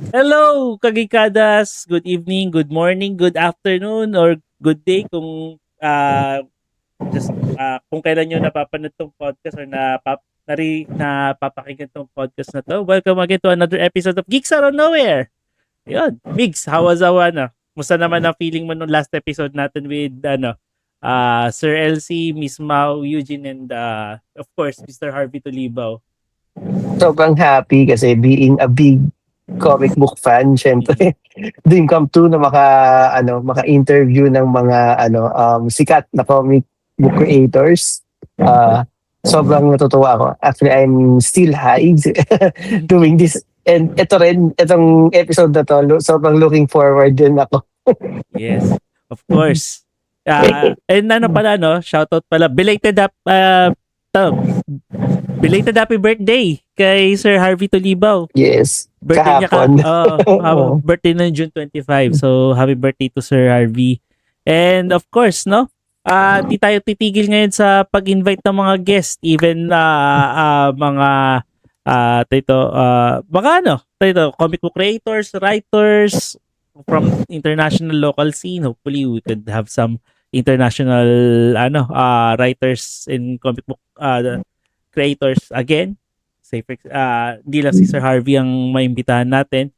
Hello, Kagikadas! Good evening, good morning, good afternoon, or good day kung kung kailan nyo napapanood tong podcast or napapakinggan tong podcast na to. Welcome again to another episode of Geeks Outta Nowhere. Yun, Migs, how was Musta naman ang feeling mo nung last episode natin with Sir LC, Miss Mau, Eugene, and of course, Mr. Harvey Tulibaw. Sobrang happy kasi being a big comic book fan, syempre, dream come true na maka-interview ng mga sikat na comic book creators. Sobrang natutuwa ako. Actually, I'm still high doing this. And itong episode na to, sobrang looking forward din ako. Yes, of course. And shoutout pala, to, belated happy birthday kay Sir Harvey Tulibaw. Yes, Birthday niya kahapon. birthday na June 25. So, happy birthday to Sir Harvey. And of course, no? Di tayo titigil ngayon sa pag-invite ng mga guest, even comic book creators, writers from international local scene. Hopefully, we could have some international writers in comic book creators again. Hindi lang si Sir Harvey ang maimbitahan natin.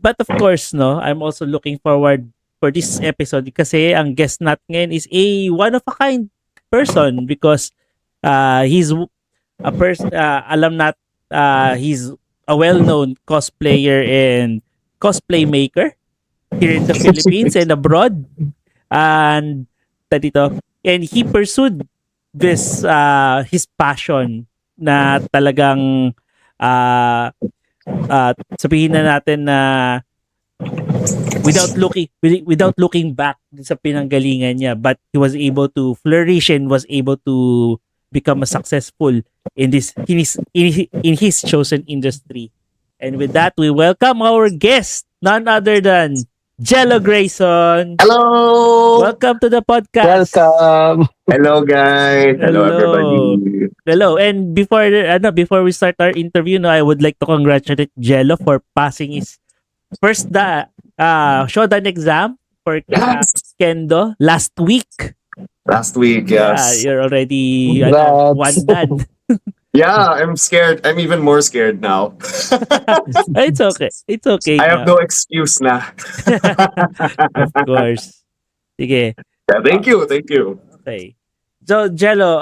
But of course, no, I'm also looking forward for this episode kasi ang guest natin ngayon is a one-of-a-kind person because he's a person, he's a well-known cosplayer and cosplay maker here in the Philippines and abroad. And he pursued this his passion na talagang sabihin na natin na without looking back sa pinanggalingan niya, but he was able to flourish and was able to become a successful in his chosen industry. And with that, we welcome our guest, none other than Gelo Grayson. Hello! Welcome to the podcast. Welcome! Hello, guys! Hello, everybody! Hello. And before we start our interview, I would like to congratulate Gelo for passing his first Shodan exam for Kendo last week. Last week, yes. You're already one done. Yeah, I'm scared. I'm even more scared now. It's okay. It's okay. I have no excuse na. Of course. Sige. Yeah, thank you. Okay. So, Gelo,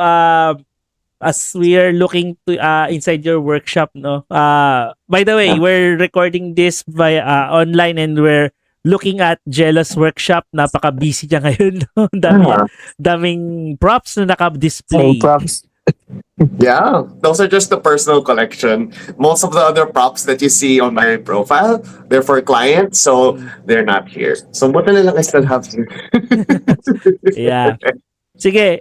as we are looking to inside your workshop, no? By the way, we're recording this via online and we're looking at Gelo's workshop. Napaka-busy niya ngayon. No? Daming props na naka-display. Props. Yeah, those are just the personal collection. Most of the other props that you see on my profile, they're for clients, so they're not here. So, buti na lang I still have here. Yeah. Sige,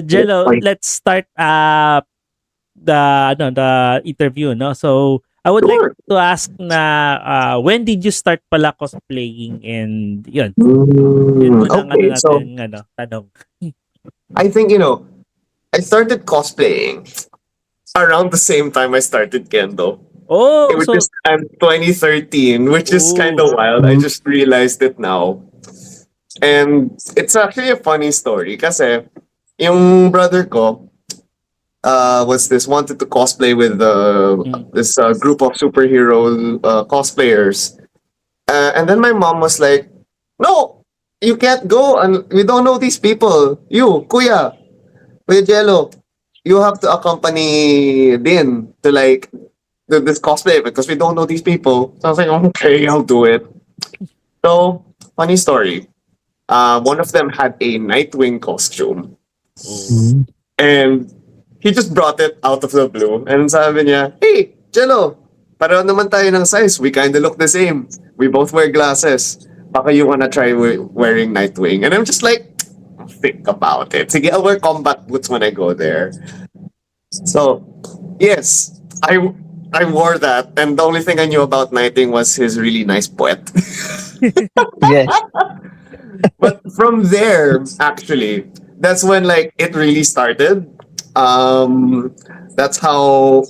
Gelo, let's start the interview, no? So, I would like to ask na when did you start pala cosplaying and yun? Okay, so tanong. I think I started cosplaying around the same time I started Kendo. Oh, which is 2013, which is kind of wild. I just realized it now. And it's actually a funny story kasi yung brother ko wanted to cosplay with this group of superhero cosplayers. And then my mom was like, "No, you can't go and we don't know these people. You, Kuya Gelo, you have to accompany Din to do this cosplay because we don't know these people." So I was like, "Okay, I'll do it." So, funny story. One of them had a Nightwing costume. And he just brought it out of the blue. And sabi niya, "Hey, Gelo, pareho naman tayo ng size. We kind of look the same. We both wear glasses. Baka you wanna try wearing Nightwing?" And I'm just like, think about it. Sige, I'll wear combat boots when I go there. So, yes, I wore that, and the only thing I knew about Nightwing was his really nice poet. Yeah. But from there, actually, that's when it really started. That's how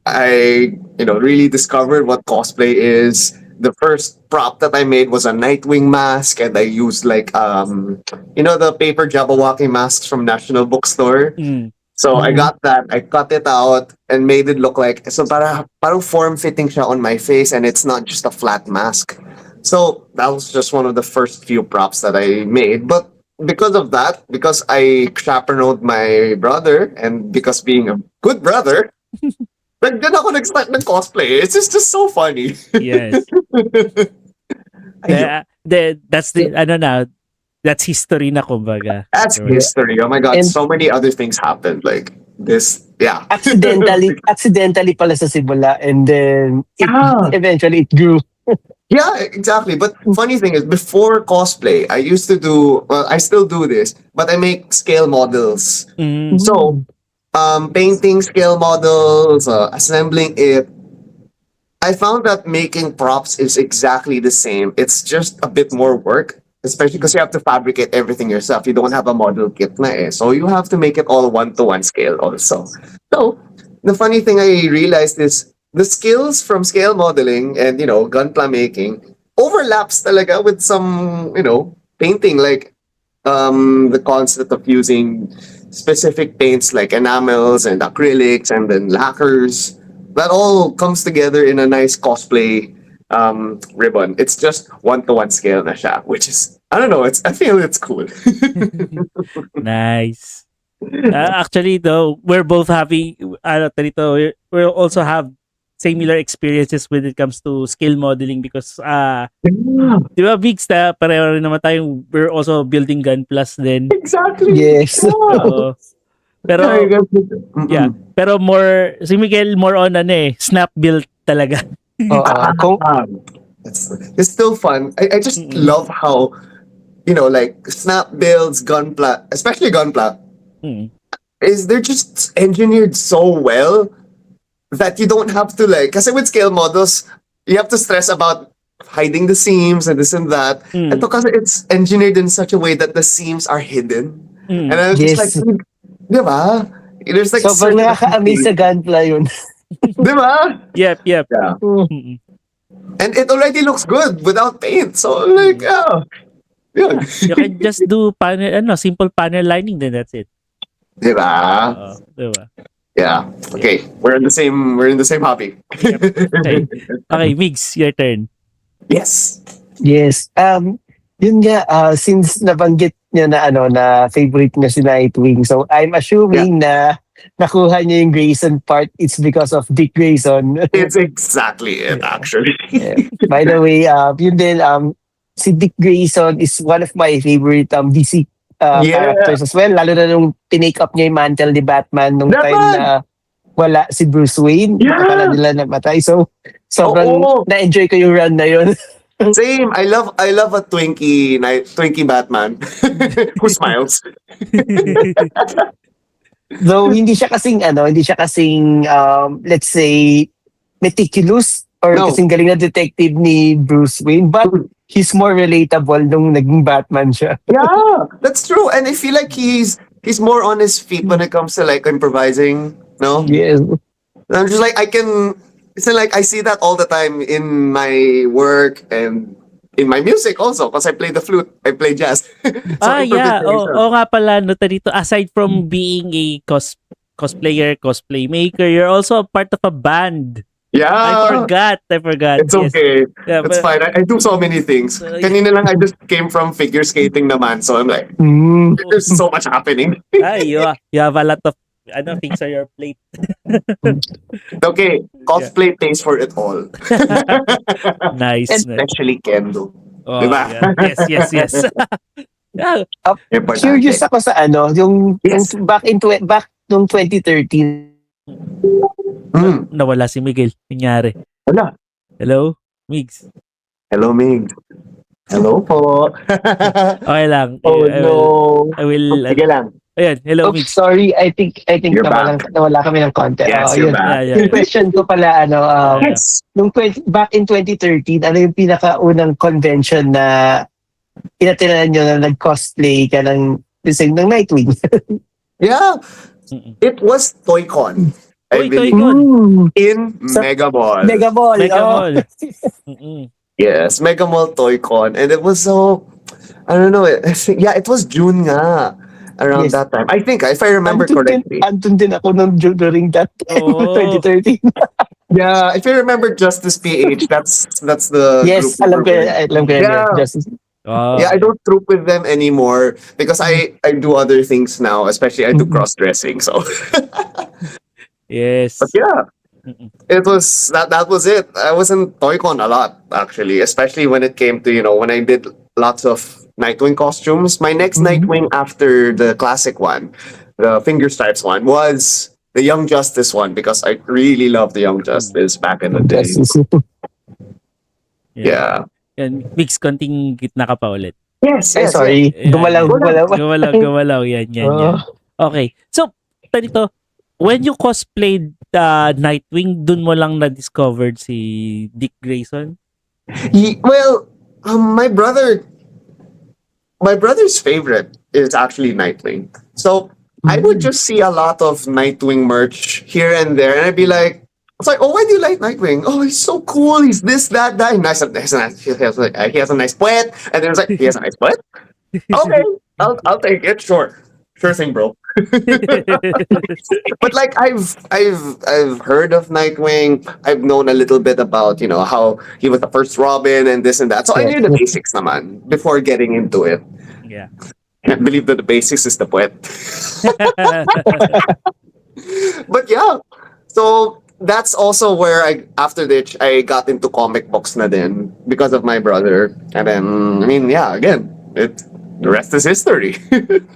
I really discovered what cosplay is. the first prop that I made was a Nightwing mask, and I used like the paper Jabberwocky masks from National Bookstore. Mm. So I Mhm. got that. I cut it out and made it look like so parang form fitting siya on my face, and it's not just a flat mask. So that was just one of the first few props that I made. But because of that, because I chaperoned my brother, and because being a good brother, nagdan ako nag-start ng cosplay. It's just so funny. Yes. Ayun. That's the ano na, that's history na kumbaga. That's Diba? history. Oh my god, And so many other things happened. Like this, yeah. accidentally pala sa simula, and then Yeah. eventually it grew. Yeah, exactly. But funny thing is, before cosplay, I used to do. Well, I still do this, but I make scale models. Mm. So, painting scale models, assembling it. I found that making props is exactly the same. It's just a bit more work, especially because you have to fabricate everything yourself. You don't have a model kit na eh. So you have to make it all one-to-one scale also. So the funny thing I realized is the skills from scale modeling and, gunpla making overlaps talaga with some, painting, like the concept of using specific paints like enamels and acrylics and then lacquers. That all comes together in a nice cosplay ribbon. It's just one-to-one scale na siya, which is, I don't know, I feel it's cool. Nice. Actually, though, we're both having, we also have similar experiences when it comes to skill modeling because, Yeah, di ba, Bigs, pareho rin naman tayong, we're also building Gun Plus din. exactly. Yes. Yeah. Oo. Yeah, you Pero, guys- yeah. Mm-mm. Pero si Miguel more on snap build talaga. Oo. Ah, it's still fun. I just Mm-mm. love how, like snap builds, gunpla, especially gunpla, Mm. is they're just engineered so well that you don't have to like, kasi with scale models, you have to stress about hiding the seams and this and that. Mm. Ito kasi it's engineered in such a way that the seams are hidden. Mm. And I'm just like, Yes. di ba? There's like Sobrang certain nakaka-amaze sa gunpla yun. di ba? Yep. Yeah. Mm-mm. And it already looks good without paint. So like, yun. You can just do simple panel lining, then that's it. Di ba? Diba? Yeah. Okay. We're in the same hobby. Yep. Okay, Migs, your turn. Yes. Yes. Yun nga, since nabanggit niya na favorite niya si Nightwing, so I'm assuming na nakuha niya yung Grayson part, it's because of Dick Grayson. It's exactly it, actually. Yeah. By the way, yun din, si Dick Grayson is one of my favorite DC Yeah. characters as well. Lalo na nung tinake up niya yung mantle ni Batman nung time Batman! na wala si Bruce Wayne. Yeah! Akala nila namatay. So, sobrang Oo. na-enjoy ko yung run na yun. Same. I love a Twinkie Batman who smiles. Though hindi siya kasing let's say meticulous or No. kasing galing na detective ni Bruce Wayne, but he's more relatable nung naging Batman siya. Yeah, that's true. And I feel like he's more on his feet when it comes to like improvising. No, Yes. I'm just like It's like I see that all the time in my work and in my music also because I play the flute. I play jazz. So Yeah. improvisation. Oo nga pala, dito, aside from being a cosplayer, cosplay maker, you're also a part of a band. Yeah. I forgot. It's Yes. okay. Yeah, It's but- fine. I do so many things. Kanina lang I just came from figure skating naman. So I'm like, there's so much happening. you have a lot of things on your plate. Okay, cosplay pays for it all. Nice. Especially Kendo. Oh, Diba? yeah. Yes. Yeah. Importante. Curious ako sa yung Yes. back nung 2013. Nawala si Miguel. Nangyari. Wala. Hello? Migs. Hello, Mig. Hello po. Okay lang. Oh I no. will Sige lang. Ayan, hello Oh, Migs. sorry. I think You're nawala kami ng content. Yes, Yun. you're back. Yeah. Yung question ko pala Yes. back in 2013, ano yung pinakaunang convention na inatinan nyo na nag-cosplay ka ng Nightwing? Yeah. Mm-mm. It was ToyCon. I Uy, believe. ToyCon. In Sa- Mega Mall. Mega Ball. Mega oh. Mall. Mm-mm. Yes, Mega Mall Toy Con, and it was so I don't know. I think, yeah, it was June nga around Yes. that time. I think if I remember correctly. Andun din ako during that time, Oh, 2013. Yeah, if you remember Justice PH, that's the group Yes, we were with. alam ko yan, mm. yeah. Yeah, Just, yeah. I Okay. don't troop with them anymore because mm, I do other things now. Especially I do mm, cross dressing. So, but Yes. yeah, Mm-mm. it was that was it. I was in ToyCon a lot actually, especially when it came to when I did lots of Nightwing costumes. My next mm. Nightwing after the classic one, the Finger Stripes one, was the Young Justice one because I really loved the Young Ooh. Justice back in the Yung day. Justice. Yan. Yeah. Yan. Mix konting gitna ka pa ulit. Yes, Ay, yes, yes. sorry. Yan, Gumalaw, yan. Wala. gumalaw. Gumalaw, gumalaw. Yan. Oh, Okay. So, dito, when you cosplayed Nightwing, dun mo lang na-discovered si Dick Grayson? Well, my brother's favorite is actually Nightwing. So I would just see a lot of Nightwing merch here and there, and I'd be like, it's like, oh, why do you like Nightwing? Oh, he's so cool. He's this, that. And he has a nice poet. And then it's like, he has a nice poet? Okay, I'll take it. Sure thing, bro. But like I've heard of Nightwing. I've known a little bit about how he was the first Robin and this and that. So I yes. knew the basics naman before getting into it. Yeah. Can't believe that the basics is the poet. But yeah, so that's also where I after this I got into comic books na din because of my brother. And then I mean yeah, again, the rest is history.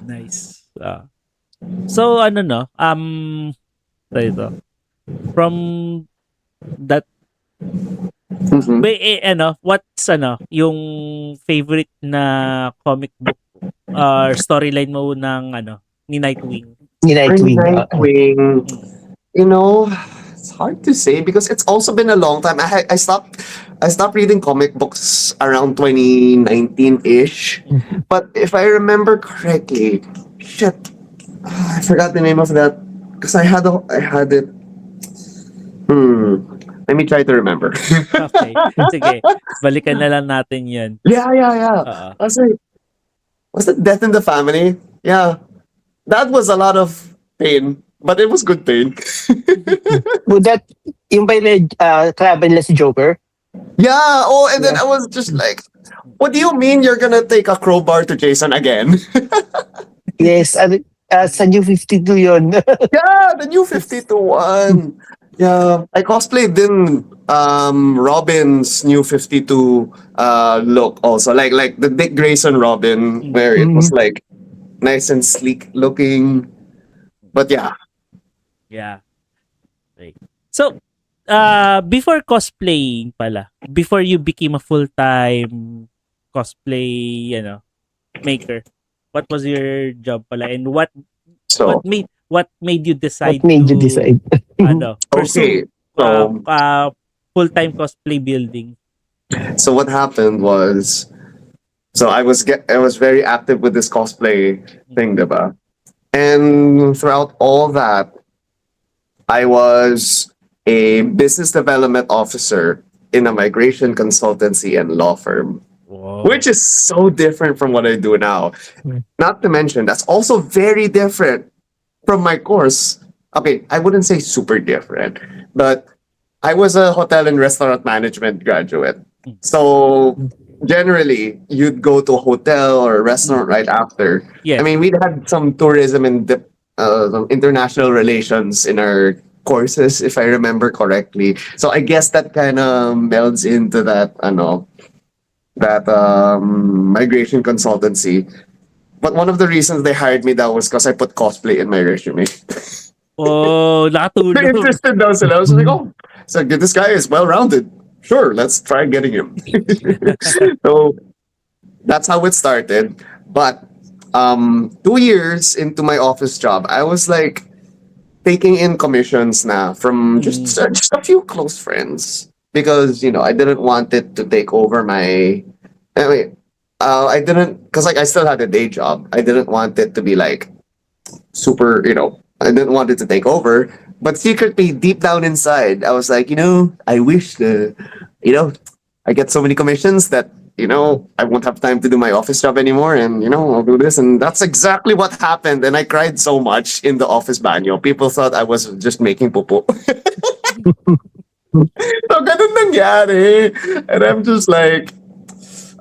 Nice. So, ano no? Ito. From that, Mhm. what's yung favorite na comic book or storyline mo ng ni Nightwing? Ni For Nightwing. Nightwing, Mm. you know, it's hard to say because it's also been a long time. I stopped reading comic books around 2019-ish. But if I remember correctly, shit, I forgot the name of that because I had it. Let me try to remember. Okay. Sige. Balikan na lang natin 'yan. Yeah. Oo. I was like, was it Death in the Family? Yeah, that was a lot of pain, but it was good pain. Would that, yung ba yung kalaban nila si Joker? Yeah. Oh, and then I was just like, what do you mean you're gonna take a crowbar to Jason again? Yes, sa New 52 yun. Yeah, the new 52 one. Yeah, I cosplayed din Robin's new 52 look also. Like the Dick Grayson Robin where it was like nice and sleek looking. But yeah. Yeah. Okay. So, before cosplaying pala, before you became a full-time cosplay, maker, what was your job pala and what So made you decide What made you to decide? pursue okay. So full-time cosplay building? so what happened was I was very active with this cosplay thing, diba? And throughout all that, I was a business development officer in a migration consultancy and law firm, Wow. which is so different from what I do now. Not to mention, that's also very different from my course. Okay, I wouldn't say super different, but I was a hotel and restaurant management graduate. So generally, you'd go to a hotel or a restaurant right after. Yes. I mean, we'd had some tourism and some international relations in our courses, if I remember correctly. So I guess that kind of melds into that migration consultancy. But one of the reasons they hired me that was because I put cosplay in my resume. Oh, They're nakatulong. interested daw sila. I was like, oh, so this guy is well-rounded. Sure, let's try getting him. So that's how it started. But 2 years into my office job, I was like taking in commissions now from just a few close friends because I didn't want it to take over my. I mean, I didn't because like I still had a day job. I didn't want it to be like super. I didn't want it to take over. But secretly, deep down inside, I was like, I wish I get so many commissions that I won't have time to do my office job anymore, and I'll do this, and that's exactly what happened. And I cried so much in the office banyo. People thought I was just making pupo. So ganun nangyari. And I'm just like,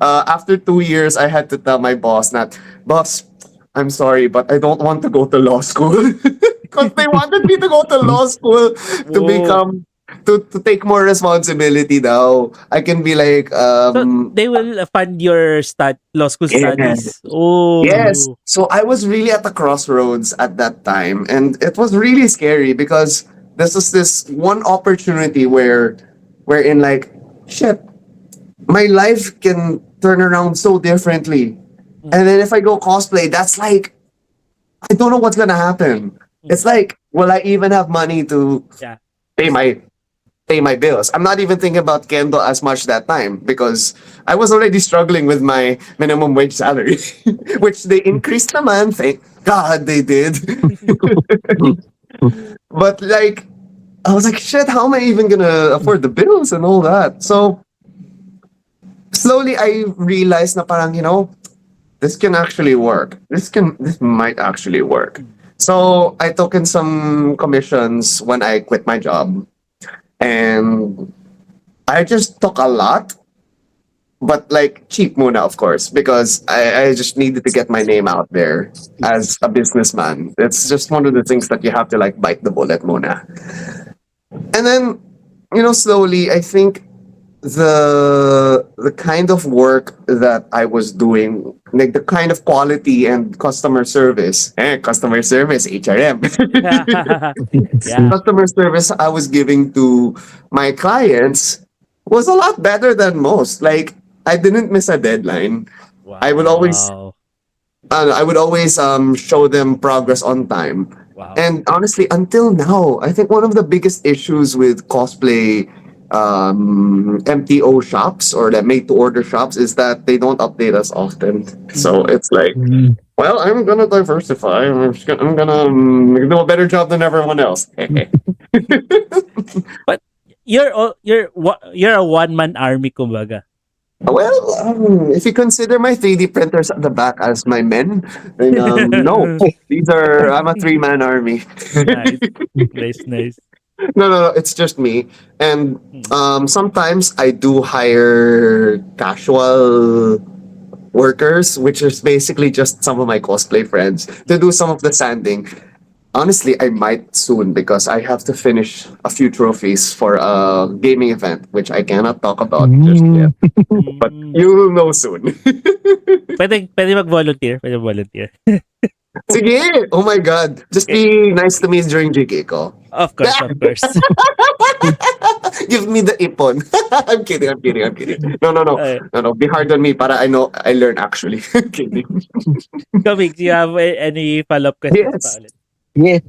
after 2 years, I had to tell my boss that, boss, I'm sorry, but I don't want to go to law school. Because they wanted me to go to law school to Whoa. become, to take more responsibility now. I can be like, So they will fund your law school yeah. studies. Yes. Oh. So I was really at the crossroads at that time. And it was really scary because this was this one opportunity wherein like, shit, my life can turn around so differently. And then if I go cosplay, that's like, I don't know what's gonna happen. It's like, will I even have money to Yeah. pay my pay my bills? I'm not even thinking about Kendo as much that time because I was already struggling with my minimum wage salary, which they increased naman. Thank God they did. But like, I was like, shit, how am I even gonna afford the bills and all that? So slowly I realized na parang, this can actually work. This might actually work. So I took in some commissions when I quit my job, and I just took a lot, but like cheap muna, of course, because I just needed to get my name out there as a businessman. It's just one of the things that you have to like bite the bullet muna. And then, slowly, I think the kind of work that I was doing, like the kind of quality and customer service, HRM, Yeah. customer service I was giving to my clients was a lot better than most. Like I didn't miss a deadline. I would always Wow. I would always show them progress on time. Wow. And honestly, until now, I think one of the biggest issues with cosplay MTO shops or the made to order shops is that they don't update us often. So it's like, well, I'm gonna diversify. I'm gonna do a better job than everyone else. But you're a one man army kumbaga. Well, if you consider my 3D printers at the back as my men, then no, I'm a three-man army. Nice. Nice, nice. No, it's just me. And sometimes I do hire casual workers, which is basically just some of my cosplay friends, to do some of the sanding. Honestly, I might soon because I have to finish a few trophies for a gaming event, which I cannot talk about just yet. But Mm. you'll know soon. Pwede mag-volunteer. Pwede volunteer. Sige! Oh my God. Just be nice to me during GK ko. Of course, of course. Give me the ipon. I'm kidding. No. Okay. No. Be hard on me para I know I learn actually. Kidding. Kamig, do you have any follow-up questions pa Yes. ulit? Yeah.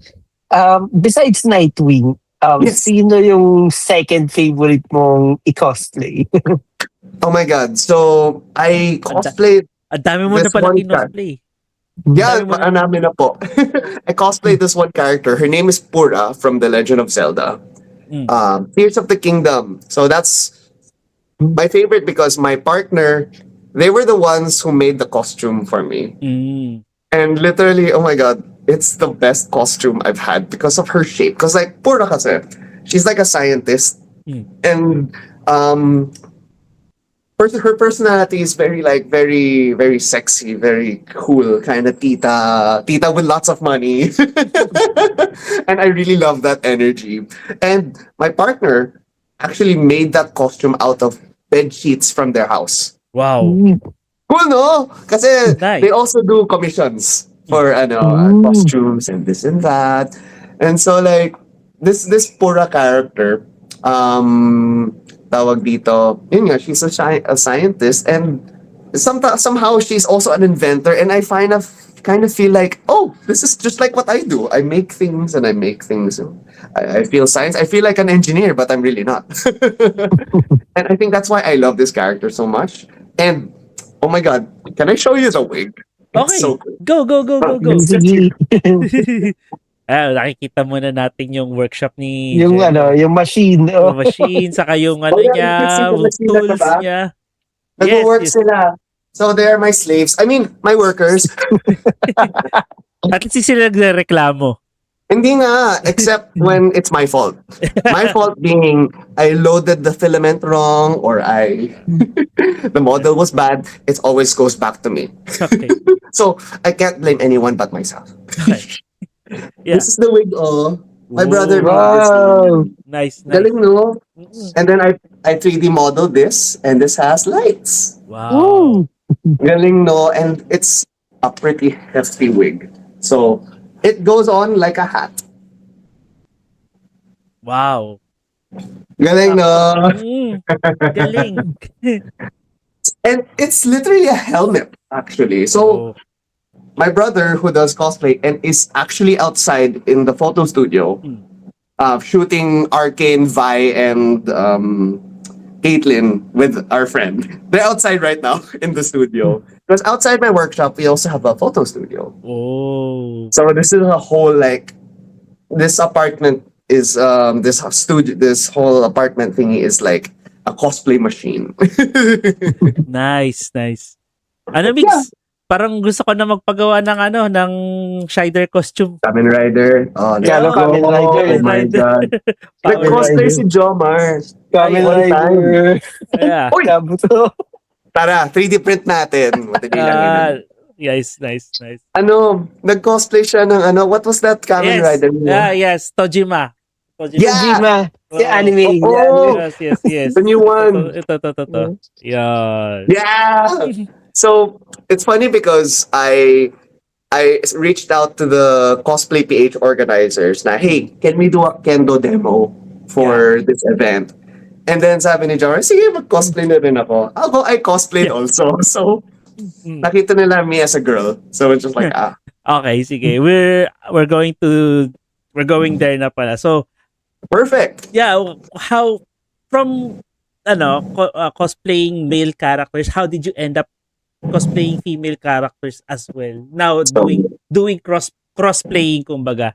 Besides Nightwing, Yes. sino yung second favorite mong i-cosplay? Oh my God. So, I cosplayed Ang dami mo na this palang one character. kinosplay. Yeah, Dami mo na. namin na po. I cosplayed this one character. Her name is Pura from The Legend of Zelda. Mm. Tears of the Kingdom. So that's my favorite because my partner, they were the ones who made the costume for me. Mm. And literally, oh my God, it's the best costume I've had because of her shape. Because like, Pura kasi, she's like a scientist. Mm. And her personality is very, very sexy, very cool, kind of tita with lots of money. And I really love that energy. And my partner actually made that costume out of bed sheets from their house. Wow. Cool, no? Kasi Nice. they also do commissions for costumes and this and that. And so like this Pura character, tawag dito, yun nga, she's a scientist, and somehow she's also an inventor, and I kind of feel like, oh, this is just like what I do. I make things and I make things. I feel science. I feel like an engineer, but I'm really not. And I think that's why I love this character so much. And oh my God, can I show you the wig? It's Okay. so cool. Go. It's just Sige. Nakikita muna natin yung workshop ni Yung Gelo. yung machine. Yung Oh. machine, saka yung Oh ano yeah, you can see niya, the machine at the tools back. niya. Yes, Nag-work yes. sila. So they are my slaves. I mean, my workers. At least sila nagreklamo. Hindi nga, except when it's my fault. My fault being I loaded the filament wrong or the model was bad. It always goes back to me. Okay. So I can't blame anyone but myself. Okay. Yeah. This is the wig. Oh, my brother Ooh, made this. Wow. nice, nice. Galing, no? Mm-mm. And then I 3D modeled this, and this has lights. Wow. Woo. Galing, no? And it's a pretty hefty wig. So it goes on like a hat. Wow. Galing, no? Galing. And it's literally a helmet, actually. So Oh. my brother, who does cosplay and is actually outside in the photo studio, Mm. shooting Arcane, Vi, and Caitlin with our friend. They're outside right now in the studio. Because outside my workshop, we also have a photo studio. Oh. So this is a whole this apartment is this whole apartment thingy is like a cosplay machine. Nice, nice. Ano, Mix? Parang gusto ko na magpagawa ng Shider costume. Kamen Rider. Oh, let's Kano go. Kamen Rider? Oh my God. Kamen Nag-cosplay Rider. si Jomar. Kamen One time. Rider. Yeah. Uy! Kabuto. Tara, 3D print natin. Madali lang yun. Nice, nice, nice. Nag-cosplay siya ng what was that Kamen Yes. Rider? Yes. Tojima. Yeah! Kojima. Si Oo. anime. Si Oh! anime. Yes. The new one. Ito. Yan. Yeah! So, it's funny because I reached out to the Cosplay PH organizers na, hey, can we do a kendo demo for this event? And then sabi ni Jomar, sige, mag-cosplay na rin ako. I cosplayed Yeah. also. So, Mm. nakita nila me as a girl. So, it's just like, Okay, sige. We're going there na pala. So, perfect. yeah, how from cosplaying male characters, how did you end up cosplaying female characters as well? Now So, doing crossplaying kumbaga.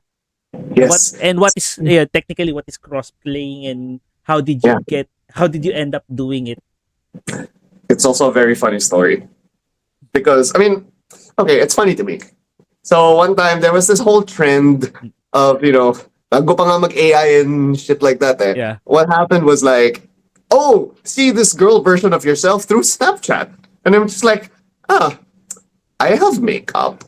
yes. What is technically what is crossplaying and how did you end up doing it? It's also a very funny story. Because, I mean, okay, it's funny to me. So, one time, there was this whole trend of, bago pa nga mag-AI and shit like that eh. Yeah. What happened was like, oh, see this girl version of yourself through Snapchat. And I'm just like, I have makeup.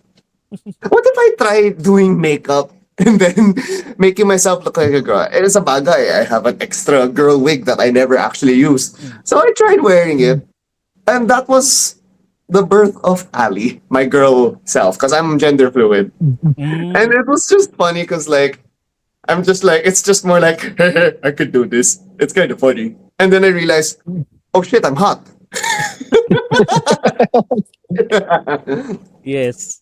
What if I try doing makeup and then making myself look like a girl? It is a bagay. I have an extra girl wig that I never actually used. So I tried wearing it. And that was the birth of Ali, my girl self, because I'm gender fluid. Mm. And it was just funny because I'm just like, it's just more like, I could do this. It's kind of funny. And then I realized, oh shit, I'm hot. Yes.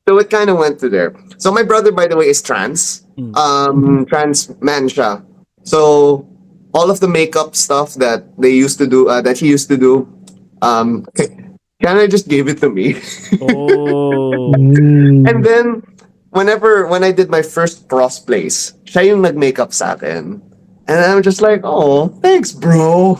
So it kind of went to there. So my brother, by the way, is trans. Trans man siya. So all of the makeup stuff that they used to do, that he used to do, kind of just gave it to me. Oh. And then when I did my first crossplays, siya yung nag-makeup sa akin. And I'm just like, oh, thanks, bro.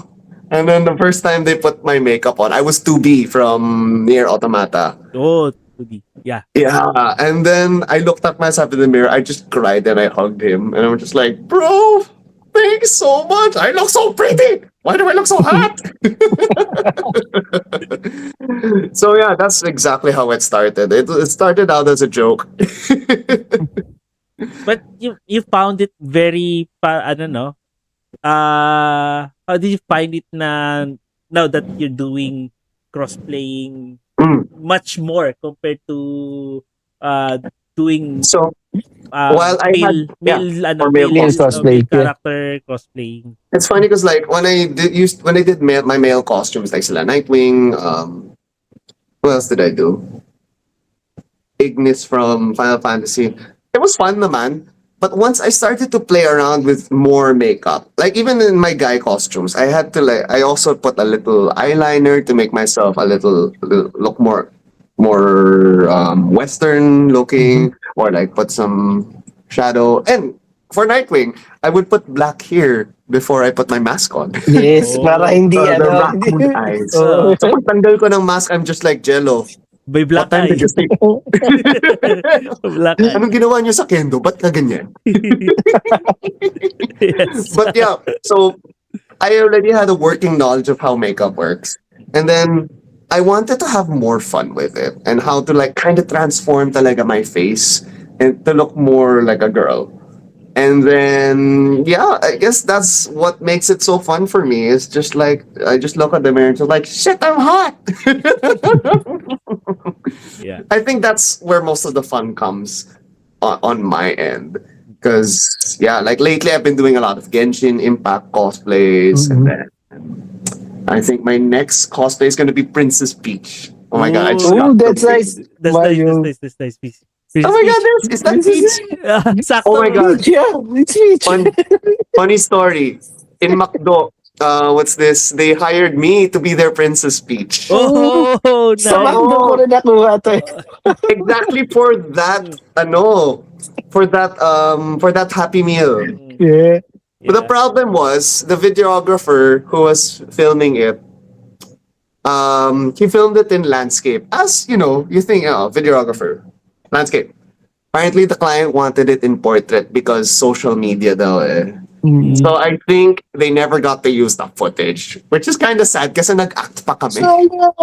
And then the first time they put my makeup on, I was 2B from Near Automata. Oh, 2D. Yeah. Yeah, and then I looked at myself in the mirror. I just cried and I hugged him, and I'm just like, "Bro, thanks so much. I look so pretty. Why do I look so hot?" So yeah, that's exactly how it started. It started out as a joke. But you found it very how did you find it now that you're doing crossplaying much more compared to doing So while I had male cosplay, character cosplaying. it's funny because when I did my male costumes like sila Nightwing, what else did I do? Ignis from Final Fantasy. It was fun naman. But once I started to play around with more makeup, like even in my guy costumes, I had to I also put a little eyeliner to make myself a little look more Western looking, or like put some shadow. And for Nightwing, I would put black here before I put my mask on. Yes, para Oh. hindi The ano, hindi. raccoon eyes. Oo. So pag tanggal ko ng mask, I'm just like Jello. May What black time did eye. you sleep? Black eye. Anong ginawa niyo sa kendo? Ba't ka ganyan? Yes. But yeah, so I already had a working knowledge of how makeup works. And then I wanted to have more fun with it and how to like kind of transform talaga my face and to look more like a girl. And then yeah, I guess that's what makes it so fun for me. It's just like I just look at the mirror and just like shit, I'm hot. Yeah. I think that's where most of the fun comes on my end. Because yeah, like lately I've been doing a lot of Genshin Impact cosplays, and Mhm. then I think my next cosplay is gonna be Princess Peach. Oh my god, I just Oh, Oh, got so that's nice. that's nice. That's Mario. nice. That's nice. Peace. Oh Princess my god, Peach. is that Peach? Oh my Sakto. god, Peach, yeah. It's Peach. fun funny story. In McDo, what's this? They hired me to be their Princess Peach. Oh, Sa nice. McDo ko Oo, na nakuha to. exactly for that for that Happy Meal. Mm, Yeah. But the yeah. problem was the videographer who was filming it. He filmed it in landscape. As you know, you think, oh, videographer, landscape. Apparently, the client wanted it in portrait because social media daw eh. Mm. So I think they never got to use that footage, which is kind of sad kasi nag-act pa kami. Sayang.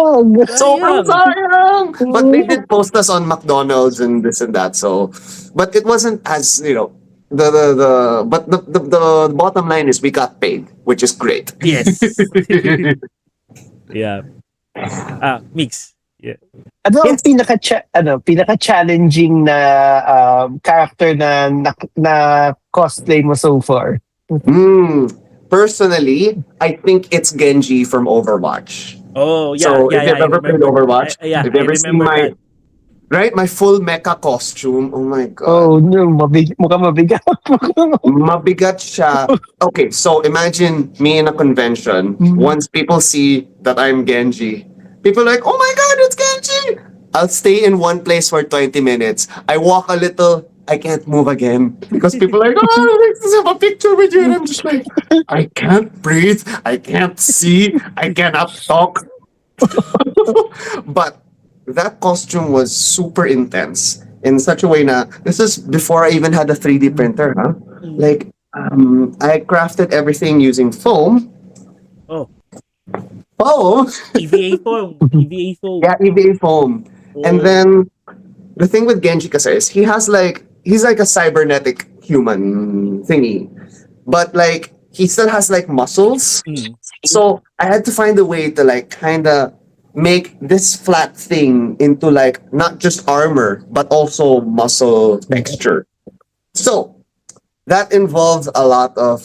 Sobrang Sayang. sayang! But they Oo. did post us on McDonald's and this and that. So, but it wasn't as, the bottom line is we got paid, which is great. Yes. Yeah. Mix. Yeah. Ano ang Yes. pinaka-challenging na character na cosplay mo so far? Personally, I think it's Genji from Overwatch. Oh, yeah. So Yeah. if Yeah. you've I ever played remember. Overwatch, Yeah. if you've I ever seen remember that. my full mecha costume, oh my god. Oh, no, mukhang mabigat. Mabigat siya. Okay, so imagine me in a convention. Mhm. Once people see that I'm Genji, people are like, oh my god, it's Genji! I'll stay in one place for 20 minutes. I walk a little, I can't move again. Because people are like, oh, let's have a picture with you. And I'm just like, I can't breathe, I can't see, I cannot talk. But that costume was super intense in such a way na this is before I even had a 3D printer, huh? Mm. Like I crafted everything using foam. Oh, Oh, EVA foam. EVA foam. yeah, EVA foam. And Oh. then the thing with Genji kasi is he's like a cybernetic human thingy. But like he still has like muscles. Mm. So I had to find a way to like kind of make this flat thing into like not just armor but also muscle texture. So that involves a lot of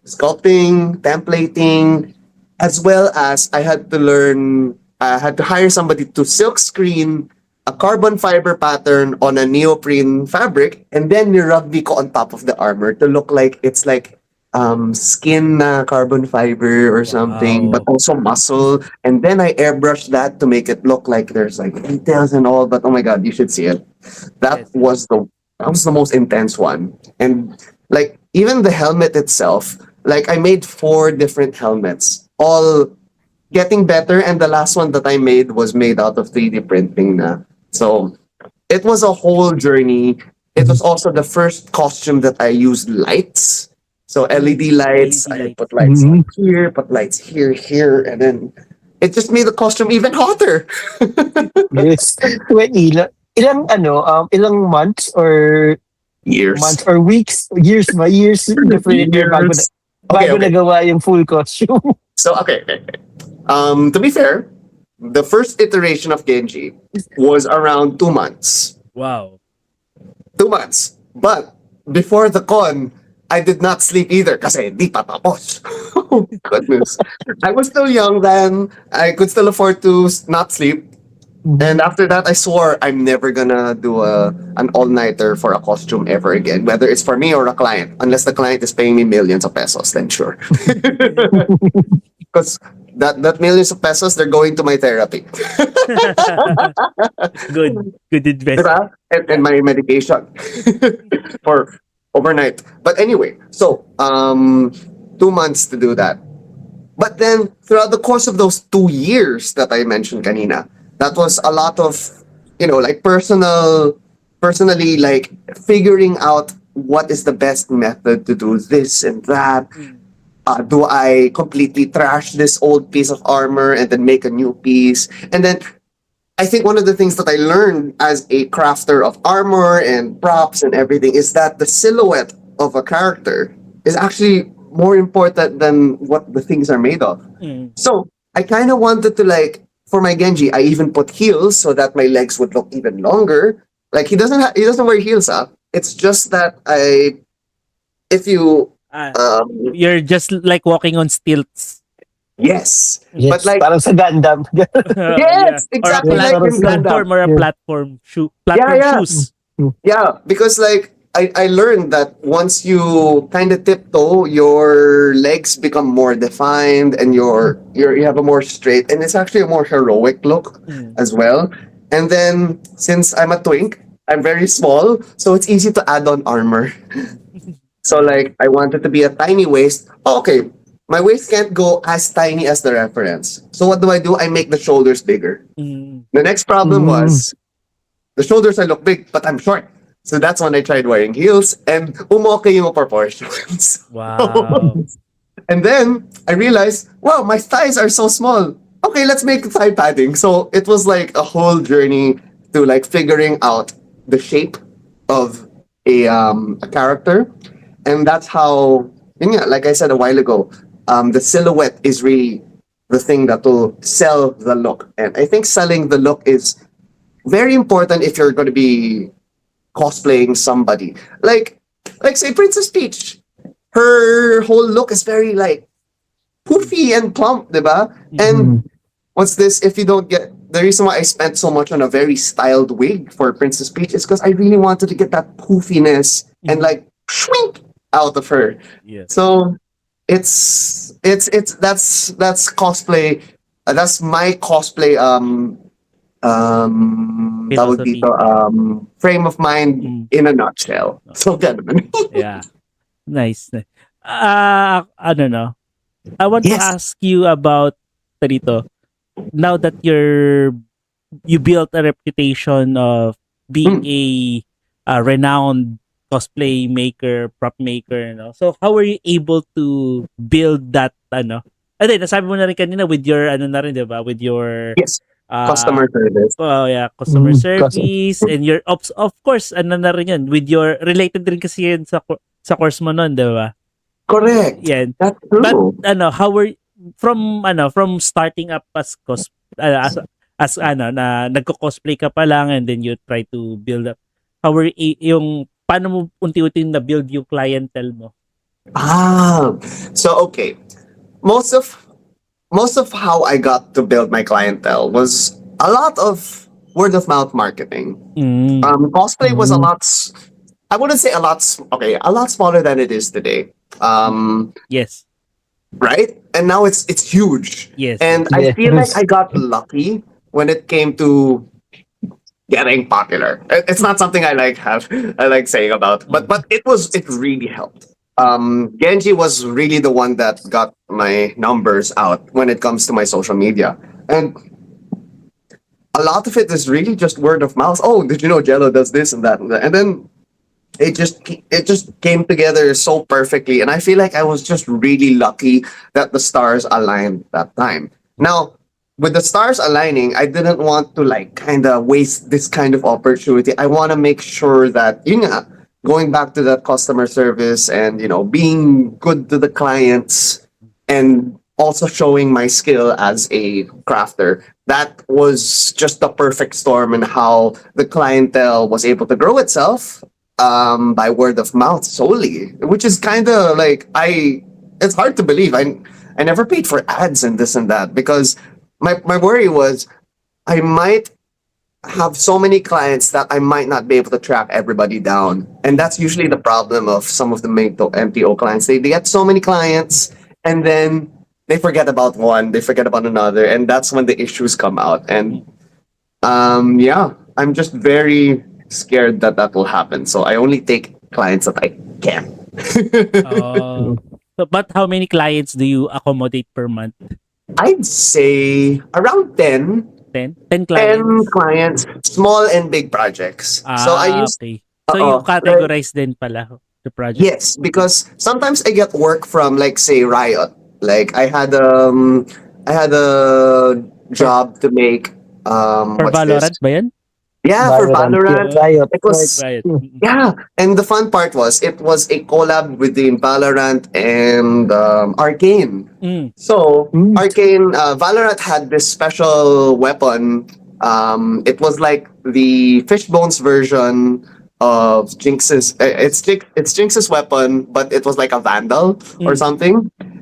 sculpting, templating, as well as I had to hire somebody to silk screen a carbon fiber pattern on a neoprene fabric and then nirugby ko on top of the armor to look like it's like skin na carbon fiber or something, but Wow. also muscle. And then I airbrushed that to make it look like there's like details and all. But oh my god, you should see it. That Yes. was the most intense one. And like even the helmet itself, like I made 4 different helmets, all getting better. And the last one that I made was made out of 3D printing na. So it was a whole journey. It was also the first costume that I used lights. So LED lights, LED I lights. put lights Mhm. here, put lights here, here, and then it just made the costume even hotter. Yes. Wait, ilang months or Years. weeks, years ba? Years definitely Years. bago Okay. nagawa yung full costume. So okay. To be fair, the first iteration of Genji was around 2 months. Wow. 2 months. But before the con, I did not sleep either kasi di pa tapos. Oh, goodness. I was still young then. I could still afford to not sleep. And after that, I swore I'm never gonna do an all-nighter for a costume ever again, whether it's for me or a client. Unless the client is paying me millions of pesos, then sure. Because that millions of pesos, they're going to my therapy. Good investment. Diba? And Yeah. my medication for overnight. But anyway, so 2 months to do that. But then throughout the course of those 2 years that I mentioned kanina, that was a lot of, like personally, like figuring out what is the best method to do this and that. Mm. Do I completely trash this old piece of armor and then make a new piece? And then I think one of the things that I learned as a crafter of armor and props and everything is that the silhouette of a character is actually more important than what the things are made of. Mm. So I kind of wanted to, like, for my Genji, I even put heels so that my legs would look even longer. Like he doesn't wear heels up. It's just that if you Ah, um you're just like walking on stilts. yes, but Yes, like parang sa Gundam. Yeah. yes, Or a exactly Yes, like parang in sa Gundam. platform or a yeah. platform shoe Yeah, platform yeah. shoes. Yeah, because like I learned that once you kind of tiptoe, your legs become more defined and you have a more straight, and it's actually a more heroic look Mm. as well. And then since I'm a twink, I'm very small, so it's easy to add on armor. So Yeah. like I wanted to be a tiny waist. Okay, my waist can't go as tiny as the reference. So what do? I make the shoulders bigger. Mm. The next problem Mm. was the shoulders I look big, but I'm short. So that's when I tried wearing heels and umoke yung proportions. Wow. And then I realized, wow, my thighs are so small. Okay, let's make thigh padding. So it was like a whole journey to like figuring out the shape of a character. And that's how, yeah, like I said a while ago, the silhouette is really the thing that will sell the look. And I think selling the look is very important if you're going to be cosplaying somebody. Like say Princess Peach. Her whole look is very like poofy and plump, diba? Mm. And what's this? If you don't get the reason why I spent so much on a very styled wig for Princess Peach is because I really wanted to get that poofiness and Mhm. like shrink out of her. Yes. So it's that's cosplay. That's my cosplay tawag Philosophy. dito, frame of mind Mm. in a nutshell. So ganun. Yeah. Nice. I don't know. I want to Yes. ask you about dito. Now that you built a reputation of being Mm. a renowned cosplay maker, prop maker, So how were you able to build that Ay, nasabi mo na rin kanina with your na rin, 'di ba? With your Yes. uh Customer service. yeah, customer Kasi, service and your ops, of course, na rin yun with your related rin kasi yun sa course mo nun, 'di ba? Correct. Yan. That's But true. how were from starting up as na nagko-cosplay ka pa lang and then you try to build up. How were yung paano mo unti-unti na build yung clientele mo? Ah, so okay. Most of most of how I got to build my clientele was a lot of word of mouth marketing. Mm. Cosplay was a mm, lot. I wouldn't say a lot. Okay, a lot smaller than it is today. Yes. Right? And now it's huge. Yes. And Yes. I feel like yes. I got lucky when it came to getting popular. It's not something I like saying about, but it really helped. Genji was really the one that got my numbers out when it comes to my social media. And a lot of it is really just word of mouth. Oh, did you know Jello does this and that and that? And then it just came together so perfectly, and I feel like I was just really lucky that the stars aligned that time. Now, with the stars aligning, I didn't want to like kind of waste this kind of opportunity. I want to make sure that going back to that customer service and being good to the clients and also showing my skill as a crafter. That was just the perfect storm in how the clientele was able to grow itself by word of mouth solely, which is kind of like it's hard to believe. I never paid for ads and this and that because my worry was I might have so many clients that I might not be able to track everybody down. And that's usually the problem of some of the MTO clients. They get so many clients and then they forget about one, they forget about another, and that's when the issues come out. And yeah, I'm just very scared that that will happen. So I only take clients that I can. Oh. So, but how many clients do you accommodate per month? I'd say around 10, 10? 10 10 clients? clients, small and big projects. So I Ah, use, okay. So you like, categorize din pala the project? yes, because sometimes I get work from, like, say, Riot. Like I had a For, job to make for what's this? Valorant ba yan? Yeah, for Valorant, yeah, Valorant. Oh, Riot, It right. was right. Yeah, and the fun part was it was a collab between Valorant and Arcane. Mm. So Mm. Arcane, Valorant had this special weapon. It was like the Fishbones version of Jinx's. It's Jinx's weapon, but it was like a Vandal or Mm. something.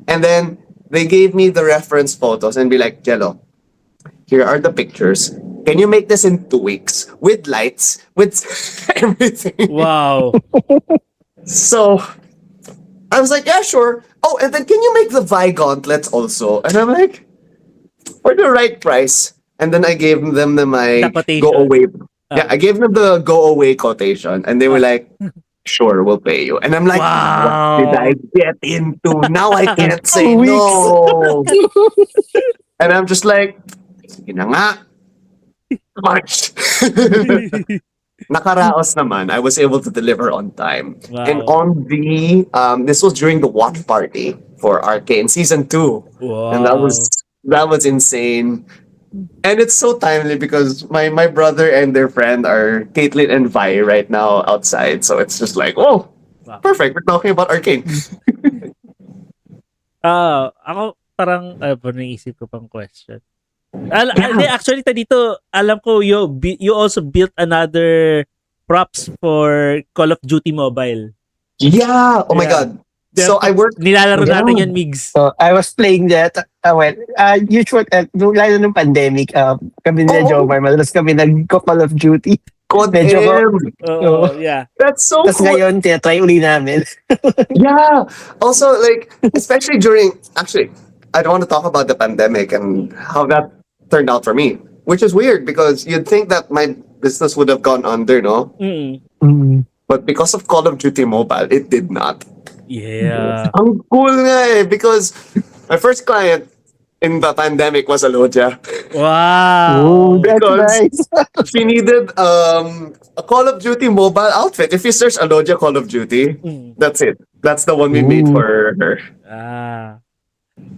And then they gave me the reference photos and be like, Jello, here are the pictures. Can you make this in 2 weeks with lights, with everything? Wow. So I was like, yeah, sure. Oh, and then can you make the Vi gauntlets also? And I'm like, for the right price. And then I gave them The my go quotation. away. Yeah, I gave them the go away quotation, and they were Ah. like, sure, we'll pay you. And I'm like, what did I Wow. get into? Now I can't say 2 weeks. no. And I'm just like, sige na nga. March. Nakaraos naman. I was able to deliver on time. And Wow. on the this was during the watch party for Arcane season 2. And Wow. that was insane. And it's so timely because my brother and their friend are Caitlin and Vi right now outside. So it's just like, oh, Wow. perfect. We're talking about Arcane. Ako parang ba naisip ko pang question. Yeah. Actually dito alam ko you also built another props for Call of Duty Mobile. Yeah. Oh my Yeah. god. So I worked. Nilalaro Yeah. natin yan, Migs. So, I was playing that. Usual, nung lalo nung pandemic, kami ni Oo. Jomar, madalas kami nag-Call of Duty. Code Medyo ko, M. oo. Yeah. That's so Tapos cool. ngayon, tinatry uli namin. Yeah. Also, like, especially during, actually, I don't want to talk about the pandemic and how that turned out for me, which is weird because you'd think that my business would have gone under, no? Mm. Mm. But because of Call of Duty Mobile, it did not. Yeah. Ang cool nga eh, because my first client in the pandemic was Alodia. Oh, Wow. that's Because nice. she needed a Call of Duty mobile outfit. If you search Alodia Call of Duty, Mm. that's it. That's the one we made Ooh. for her. Ah.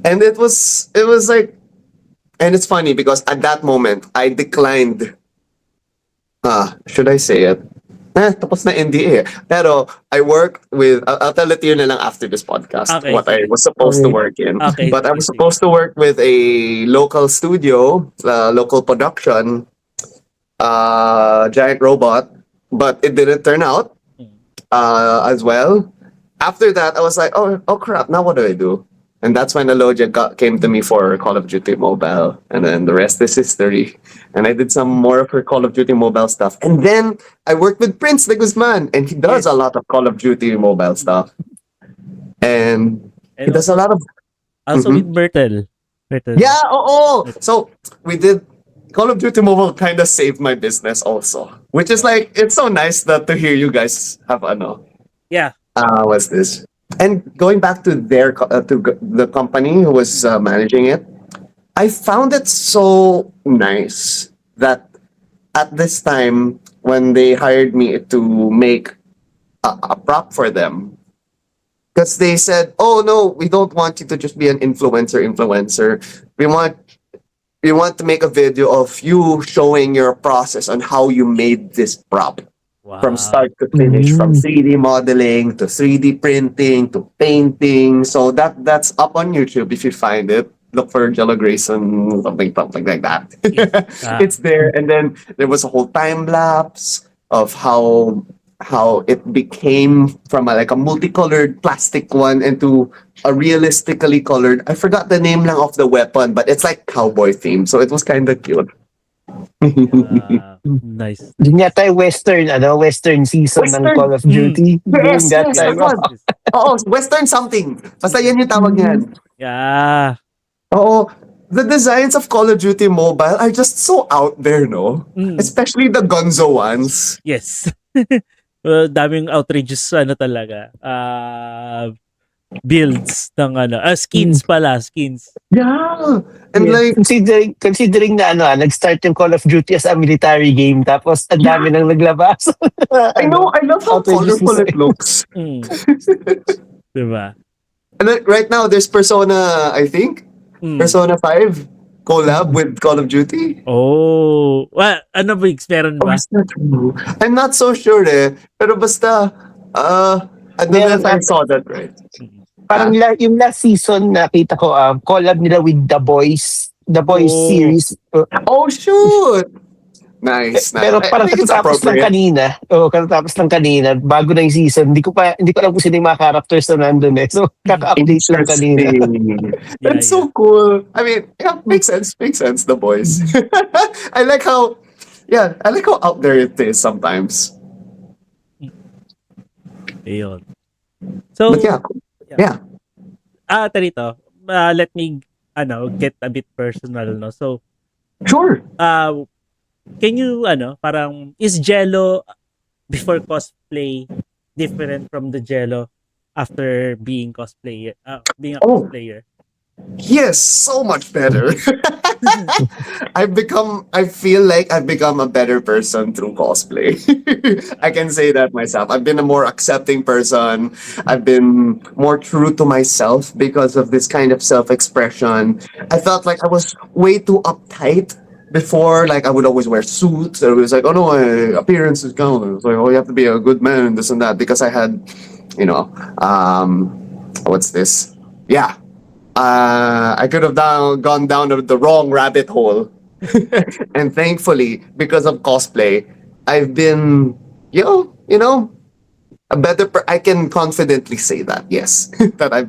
And it was like, and it's funny because at that moment I declined. Should I say it? Tapos na NDA. Pero I worked with, I'll tell it to you na lang after this podcast, Okay, what I sige. was supposed to Okay. work in. Okay, But I sige, was sige. supposed to work with a local studio, local production, giant robot, but it didn't turn out as well. After that, I was like, oh crap, now what do I do? And that's when Alodia came to me for Call of Duty Mobile. And then the rest is history. And I did some more of her Call of Duty Mobile stuff. And then I worked with Prince de Guzman, and he does a lot of Call of Duty Mobile stuff. And he And does a lot of. also Mhm. with Myrtle. Yeah, So we did. Call of Duty Mobile kind of saved my business also. Which is like, it's so nice that to hear you guys have Yeah. what's this? And going back to the company who was managing it, I found it so nice that at this time when they hired me to make a prop for them, because they said, "Oh no, we don't want you to just be an influencer. We want to make a video of you showing your process on how you made this prop." Wow. From start to finish, from 3D modeling to 3D printing to painting. So that's up on YouTube if you find it. Look for Gelo Grayson, something like that. Ah. It's there. And then there was a whole time lapse of how it became from like a multicolored plastic one into a realistically colored. I forgot the name lang of the weapon, but it's like cowboy theme. So it was kind of cute. Nice. Yun yata yung Western season ng Western. Call of Duty. During Yes, that yes, time. that one. Oo, Western something. Basta yan yung tawag niyan. Yeah. Oh, the designs of Call of Duty Mobile are just so out there, no? Especially the Gonzo ones. Yes. Daming outrageous talaga. Builds ng skins pala, skins. Yeah. And Yeah. like, Considering na nag-start yung Call of Duty as a military game tapos ang dami nang naglabas. I know, I love how outrageous colorful it design. looks. Diba? And then right now, there's Persona, I think. Persona 5 collab with Call of Duty. Oh. Ano ba, meron Or ba? is that true? I'm not so sure eh. Pero basta, I don't know if I saw that right. Parang yung last season nakita ko collab nila with The Boys. The Boys series. Oh, shoot! Nice. Pero parang I think it's katatapos lang appropriate. kanina, bago na yung season. Hindi ko alam kung sino yung mga characters na nandun eh. So, kaka-update lang kanina. That's so cool. I mean, yeah, makes sense. Makes sense, the boys. I like how out there it is sometimes. Ayun. So, But yeah. Tarito, let me, get a bit personal, no? So, Sure. can you, parang, is Gelo before cosplay different from the Gelo after being cosplayer, being a cosplayer? Yes, so much better. I feel like I've become a better person through cosplay. I can say that myself. I've been a more accepting person. I've been more true to myself because of this kind of self-expression. I felt like I was way too uptight before. Like I would always wear suits. It was like, oh no, appearance is count. It was like, oh, you have to be a good man, this and that. Because I had, what's this? Yeah. I could have gone down the wrong rabbit hole. And thankfully, because of cosplay, I've been, a better I can confidently say that, yes. That I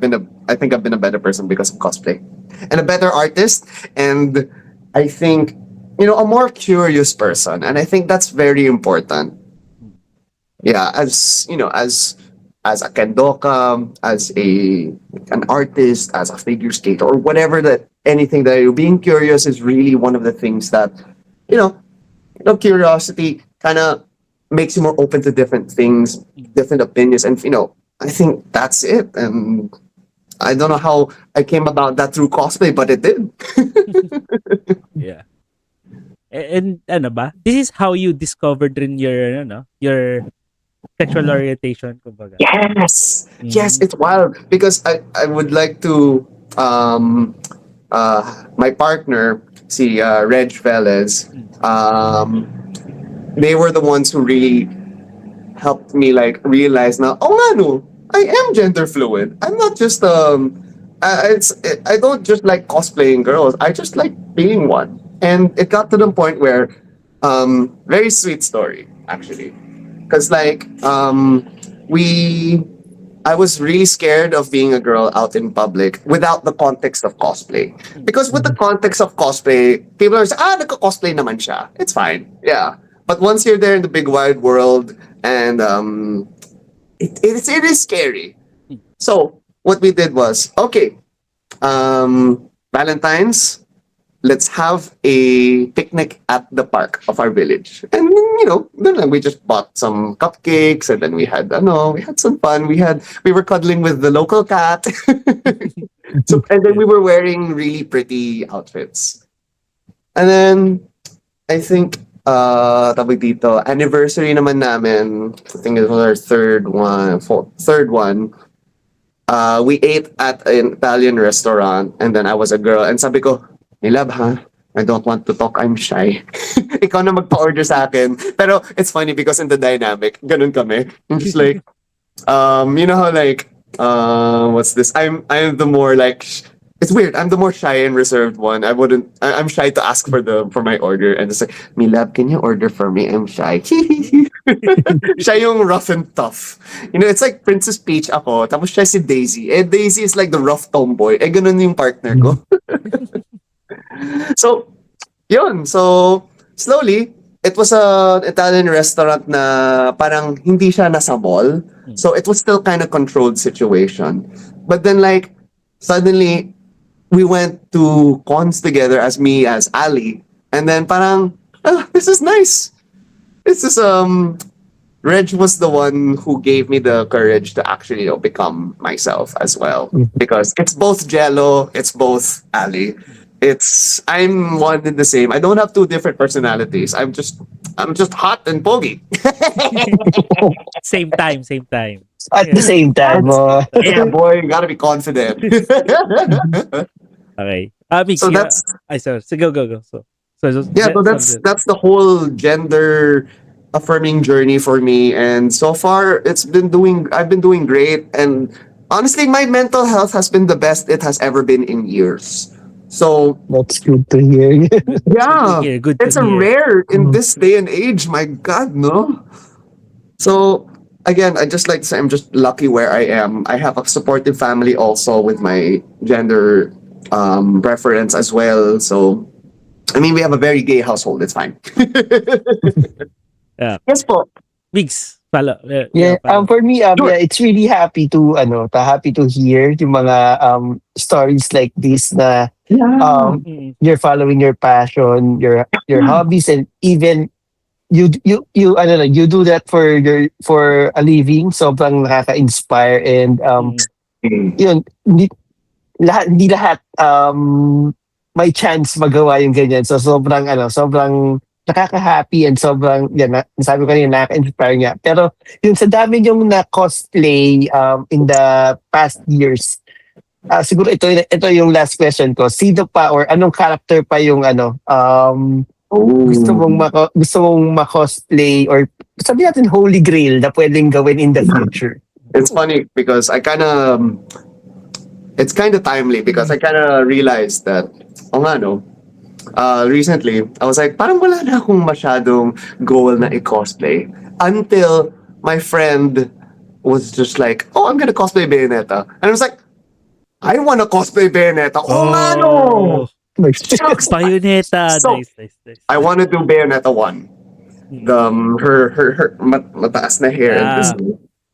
think I've been a better person because of cosplay. And a better artist, and I think, a more curious person. And I think that's very important. Yeah, as a kendoka, as an artist, as a figure skater, or whatever anything that you're being curious is really one of the things that, curiosity kind of makes you more open to different things, different opinions, and I think that's it. And I don't know how I came about that through cosplay, but it did. Yeah. And ano ba? This is how you discovered rin your sexual orientation, kumbaga. Yes, yes, it's wild because I would like to my partner, si Reg Velez, they were the ones who really helped me like realize na, oh nga no, I am gender fluid. I'm not just I don't just like cosplaying girls. I just like being one. And it got to the point where very sweet story actually. Cause like I was really scared of being a girl out in public without the context of cosplay. Because with the context of cosplay, people are saying, nagko-cosplay naman siya. It's fine. Yeah. But once you're there in the big wide world and it is scary. So what we did was, okay, Valentine's, let's have a picnic at the park of our village. And then we just bought some cupcakes and then we had some fun. We were cuddling with the local cat. And then we were wearing really pretty outfits. And then I think tawag dito, anniversary naman namin, I think it was our third one. We ate at an Italian restaurant and then I was a girl and sabi ko, Nilab, ha? I don't want to talk. I'm shy. Ikaw na magpa-order sa akin. Pero it's funny because in the dynamic, ganun kami. I'm just like, you know how like, what's this? I'm the more like, it's weird. I'm the more shy and reserved one. I'm shy to ask for my order and it's like, Milab, can you order for me? I'm shy. Siya yung rough and tough. It's like Princess Peach ako, tapos siya si Daisy. Daisy is like the rough tomboy. Ganun yung partner ko. So, yun. So, slowly, it was an Italian restaurant na parang hindi siya nasa mall. So, it was still kind of controlled situation. But then like, suddenly, we went to cons together as me as Ali, and then parang, this is nice. This is Reg was the one who gave me the courage to actually, become myself as well. Because it's both Jello, it's both Ali. I'm one and the same. I don't have two different personalities. I'm just hot and pogy. Same time, same time. At the Yeah. same time, Yeah, boy, you gotta be confident. Okay. so Mix, that's ay, sorry. So, go. yeah, so that's the whole gender affirming journey for me, and so far I've been doing great, and honestly my mental health has been the best it has ever been in years. So that's good to hear. yeah, Good to it's a hear. rare in this day and age, my god, no. So again, I just like to say I'm just lucky where I am. I have a supportive family also with my gender preference as well. So I mean, we have a very gay household. It's fine. Yeah. Yes po. Mix, follow. Yeah, Follow. for me, Sure. yeah, it's really happy to hear yung mga stories like this na Yeah. Mm, you're following your passion, your hobbies, and even you do that for a living. Sobrang nakaka-inspire, and mm, Mm. yun, hindi lahat may chance magawa yung ganyan. So sobrang nakaka-happy, and sobrang yan sabi ko kanina nakaka-inspire nga. Pero yung sa dami yung na cosplay in the past years, siguro ito yung last question ko. Sino pa or anong character pa yung Oh. gusto mong ma-cosplay, or sabi natin holy grail na pwedeng gawin in the future? It's funny because it's kind of timely because I kind of realized that, oh nga no, recently, I was like, parang wala na akong masyadong goal na i-cosplay. Until my friend was just like, oh, I'm gonna cosplay Bayonetta. And I was like, I wanna cosplay Bayonetta. Oh, nga no! Shucks! Bayonetta. So, Nice. I wanna do Bayonetta 1. Mm. Her mataas na hair and this. Ah.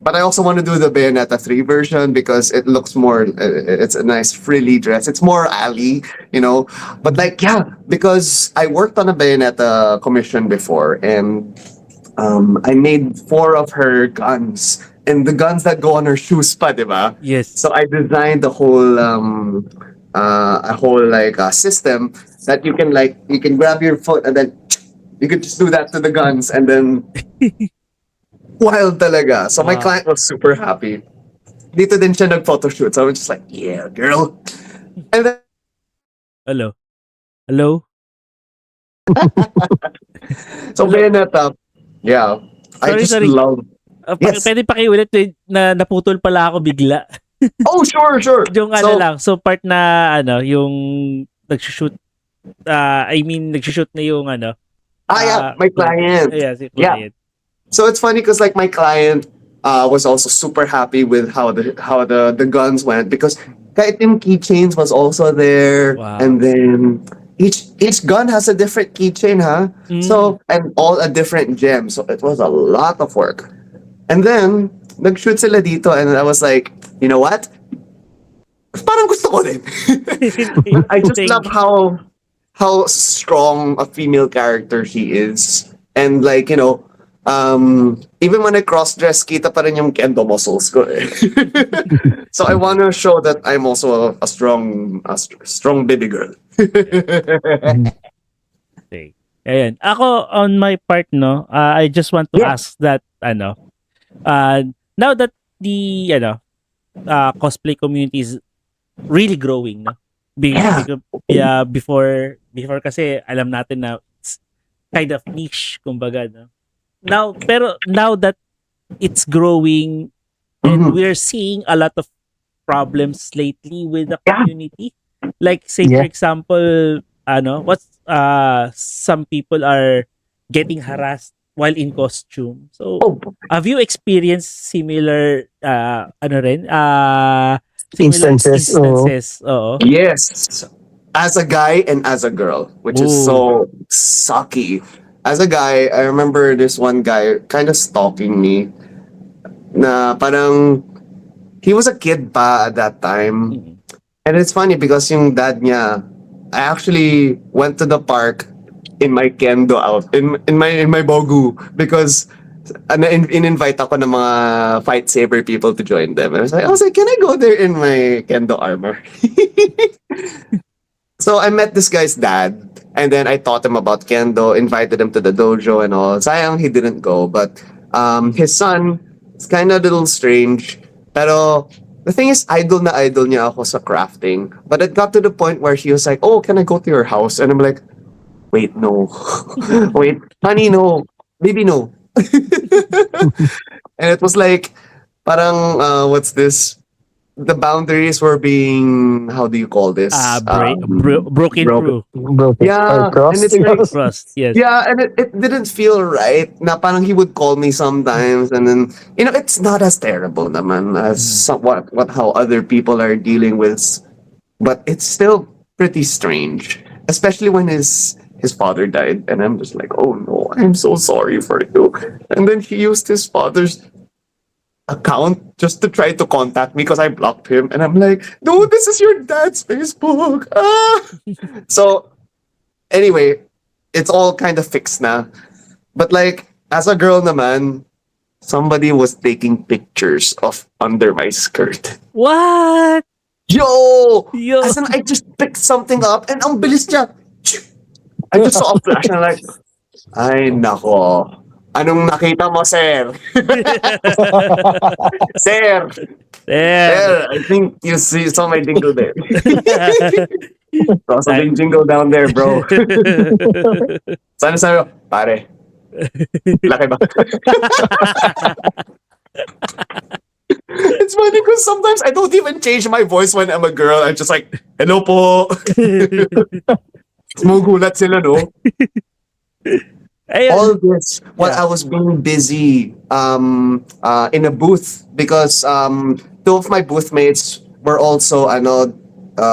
But I also want to do the Bayonetta 3 version because it looks more, it's a nice frilly dress. It's more Ali, you know. But like, yeah, because I worked on a Bayonetta commission before, and I made 4 of her guns. And the guns that go on her shoes pa, di ba? Yes. So I designed a whole system that you can grab your foot and then you can just do that to the guns and then wild talaga. So my Wow. client was super happy. Dito din siya nag-photoshoot. So I was just like, yeah, girl. And then, Hello. so Bayonetta, yeah. I just Sorry. love. Yes. Pwede pakiulit na naputol pala ako bigla. Oh, sure. Yung so part na yung nagsushoot nagsushoot na yung yeah, my client. Yeah, si Yeah. client. So it's funny because like my client was also super happy with how the guns went because kahit yung keychains was also there. Wow. And then each gun has a different keychain, huh? Mm. So and all a different gem. So it was a lot of work. And then nag-shoot sila dito and I was like, you know what? Parang gusto ko din. I just love how strong a female character she is. And like, even when I cross-dress, kita pa rin yung kendo muscles ko eh. So I want to show that I'm also a strong baby girl. Okay. Ayan. Ako, on my part, I just want to Yeah. ask that, now that the, cosplay community is really growing, no? Before kasi, alam natin na it's kind of niche, kumbaga, no? Now that it's growing and Mhm. we're seeing a lot of problems lately with the Yeah. community. Like, say, for Yeah. example, some people are getting harassed while in costume. So, Oh, have you experienced similar Instances, oo. instances? Oo. yes. As a guy and as a girl, which is so sucky. As a guy, I remember this one guy kind of stalking me. Na parang he was a kid pa at that time. Mm. And it's funny because yung dad niya, I actually went to the park in my kendo out in my bogu because in-invite ako ng mga fight saber people to join them. And I was like, can I go there in my kendo armor? So I met this guy's dad, and then I taught him about kendo, invited him to the dojo and all. Sayang he didn't go, but his son is kind of a little strange. Pero the thing is, idol niya ako sa crafting. But it got to the point where he was like, "Oh, can I go to your house?" And I'm like, "Wait, no, wait, honey, no, baby, no." And it was like, parang what's this? The boundaries were being, how do you call this? Broken broken. through. Broken. Yeah, Or crossed. and it's like, Trust, yes. yeah, and it didn't feel right. Na parang he would call me sometimes, and then it's not as terrible naman as what how other people are dealing with, but it's still pretty strange, especially when his father died, and I'm just like, oh no, I'm so sorry for you. And then he used his father's account just to try to contact me because I blocked him, and I'm like, dude, this is your dad's Facebook. Ah! So anyway, it's all kind of fixed na. But like, as a girl naman, somebody was taking pictures of under my skirt. What? Yo! Yo. As in, I just picked something up and ang bilis niya. I just saw a flash and I'm like, ay nako. Anong nakita mo, sir? Sir! There. Sir, I think you saw my jingle there. Saw something jingle down there, bro. Sana sabi ko, pare, laki ba? It's funny because sometimes I don't even change my voice when I'm a girl. I'm just like, hello po. Sumugulat sila, no? Ayun. All this while Yeah. I was being busy in a booth because two of my booth mates were also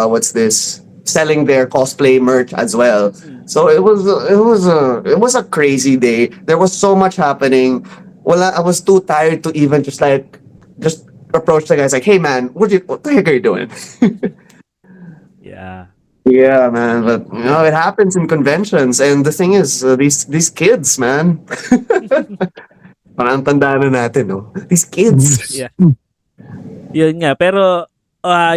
what's this, selling their cosplay merch as well. So it was a crazy day. There was so much happening. I was too tired to even just approach the guys like, hey man, what the heck are you doing? Yeah. Yeah, man, but it happens in conventions, and the thing is, these kids, man, parang tanda na natin, no? These kids. Yeah. Yun nga. Pero,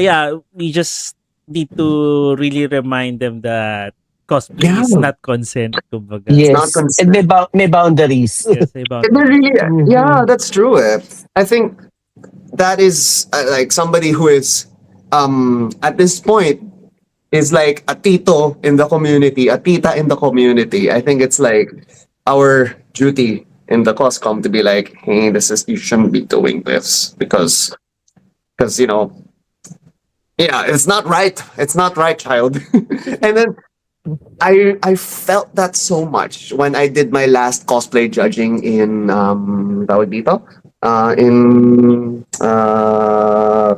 yeah, we just need to really remind them that cosplay is Yeah. not consent. Kumbaga. not Yes. consent. And may boundaries. Yes, about They're really, yeah, that's true. I think that is like somebody who is, at this point, is like a tito in the community, a tita in the community. I think it's like our duty in the coscom to be like, hey, you shouldn't be doing this because yeah, it's not right. It's not right, child. And then I felt that so much when I did my last cosplay judging in tawag dito? In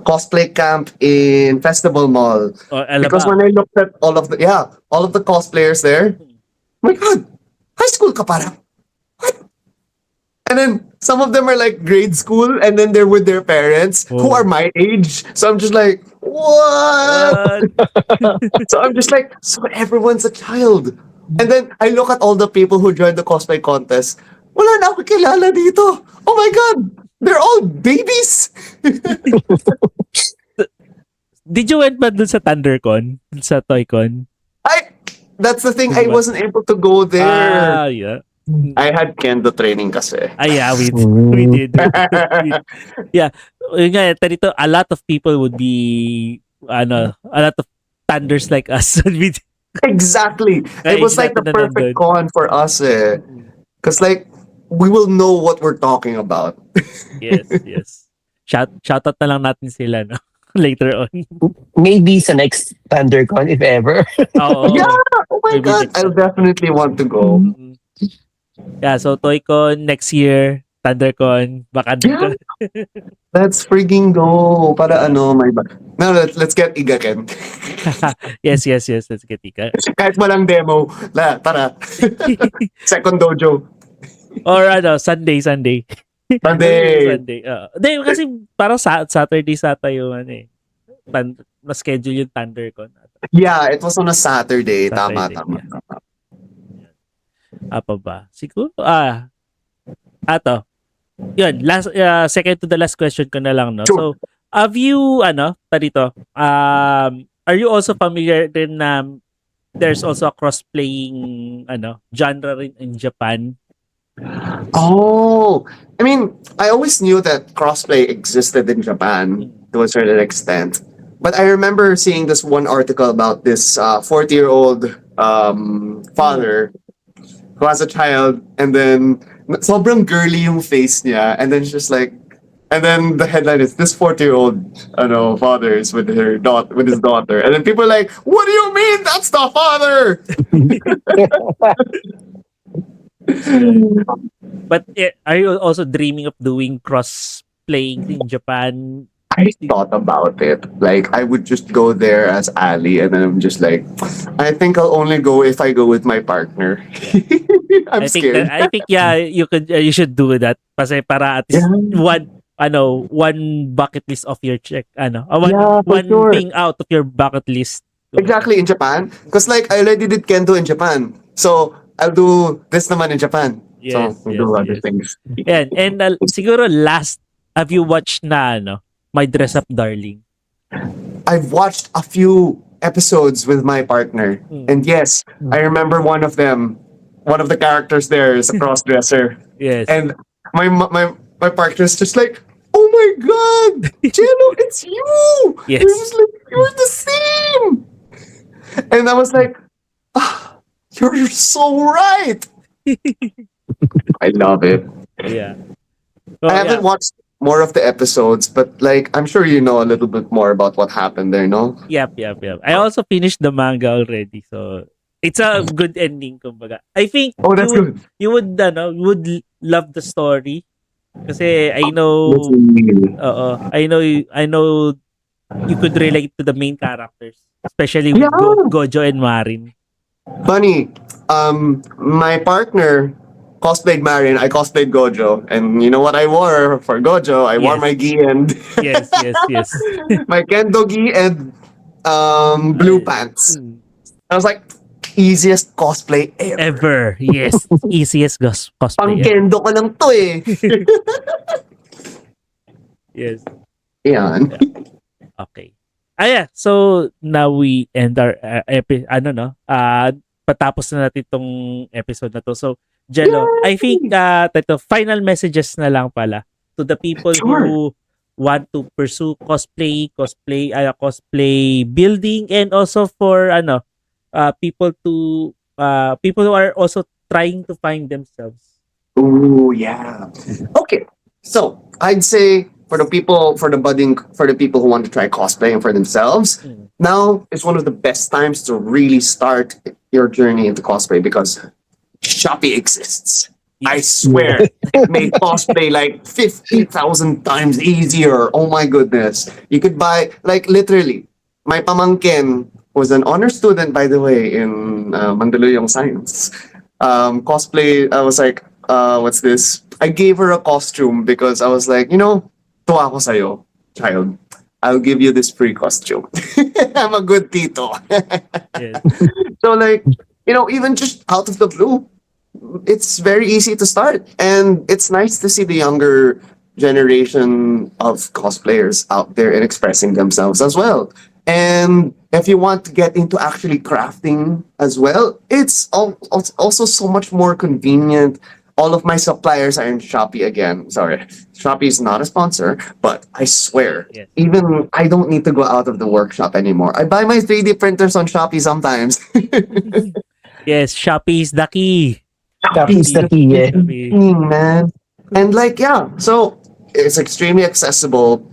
cosplay camp in Festival Mall. Or Because Alaba. when I looked at all of the cosplayers there, my God, high school ka parang. What? And then some of them are like grade school, and then they're with their parents who Oh. are my age. So I'm just like, what? So I'm just like, so everyone's a child. And then I look at all the people who joined the cosplay contest. Wala na ako kilala dito. Oh my God, they're all babies. Did you went ba dun sa ThunderCon? Sa ToyCon? That's the thing. I Diba? wasn't able to go there. Yeah. I had kendo training kasi. Yeah, we did. Yeah. Yun nga, dito, a lot of people would be, a lot of thunders like us. Exactly. Kaya It was like the natin na perfect nandun. con for us eh. Because like, we will know what we're talking about. Yes. Shoutout na lang natin sila, no? Later on. Maybe sa next ThunderCon, if ever. Oo. Yeah! Oh my Maybe God! next I'll time. definitely want to go. Mm. Yeah, so ToyCon next year, ThunderCon, baka Yeah. Let's freaking go. Para Now, let's get Igaken. yes, let's get Ika. Kahit walang demo. Para. Second dojo. Or Sunday. Sunday. Sunday. Hindi, kasi parang Saturday sa tayo, na-schedule yung ThunderCon. Yeah, it was on a Saturday. Tama, Saturday, tama, yeah. tama. Apa ba? Siguro, ato. Yun, second to the last question ko na lang, no? Sure. So, have you, dito, are you also familiar din na there's also a cross-playing, genre rin in Japan? Oh, I mean, I always knew that crossplay existed in Japan to a certain extent. But I remember seeing this one article about this 40-year-old father who has a child, and then sobrang girly yung face niya, and then she's just like, and then the headline is this 40-year-old father is with his daughter, and then people are like, what do you mean that's the father? But are you also dreaming of doing cross-playing in Japan? I thought about it. Like, I would just go there as Ali, and then I'm just like, I think I'll only go if I go with my partner. I'm scared. I think yeah, you should do that kasi para at least one bucket list of your check Yeah, for one sure. thing out of your bucket list. Exactly, in Japan. Because, like, I already did Kendo in Japan. So, I'll do this naman in Japan. Yes, so, we'll do other yes. things. And siguro last, have you watched na My Dress Up Darling? I've watched a few episodes with my partner. And yes, I remember one of them. One of the characters there is a cross-dresser. Yes. And my partner's just like, oh my god, Gelo, it's you! Yes. It's just like, you're the same! And I was like, you're so right! I love it. Yeah. I haven't watched more of the episodes, but like, I'm sure you know a little bit more about what happened there, no? Yep. I also finished the manga already, so it's a good ending, kumbaga. I think that's good. you would love the story kasi I know I know you could relate to the main characters, especially with Gojo and Marin. Funny, my partner cosplayed Marin, I cosplayed Gojo, and you know what I wore for Gojo? I wore my gi and yes. my kendo gi and blue pants. I was like, easiest cosplay Ever. Yes. Easiest cosplay Pang ever. kendo ko lang to eh. Yes. Yan. Okay. So now we end our patapos na natin itong episode na to. So, Gelo, I think final messages na lang pala to the people who want to pursue cosplay building, and also for people who are also trying to find themselves. Ooh, yeah. Okay. So, I'd say for the people who want to try cosplaying for themselves, now is one of the best times to really start your journey into cosplay because Shopee exists. I swear, it made cosplay like 50,000 times easier. Oh my goodness. You could buy, like, literally, my pamangkin was an honor student, by the way, in Mandaluyong Science. Cosplay, I was like, what's this? I gave her a costume because I was like, tuwa ako sa'yo, child. I'll give you this free costume. I'm a good tito. Yes. So, like, even just out of the blue, it's very easy to start. And it's nice to see the younger generation of cosplayers out there and expressing themselves as well. And if you want to get into actually crafting as well, it's also so much more convenient. All of my suppliers are in Shopee again. Sorry, Shopee is not a sponsor, but I swear, even I don't need to go out of the workshop anymore. I buy my 3D printers on Shopee sometimes. Yes, Shopee is the key. Shopee is the key, yeah. Man. And so it's extremely accessible.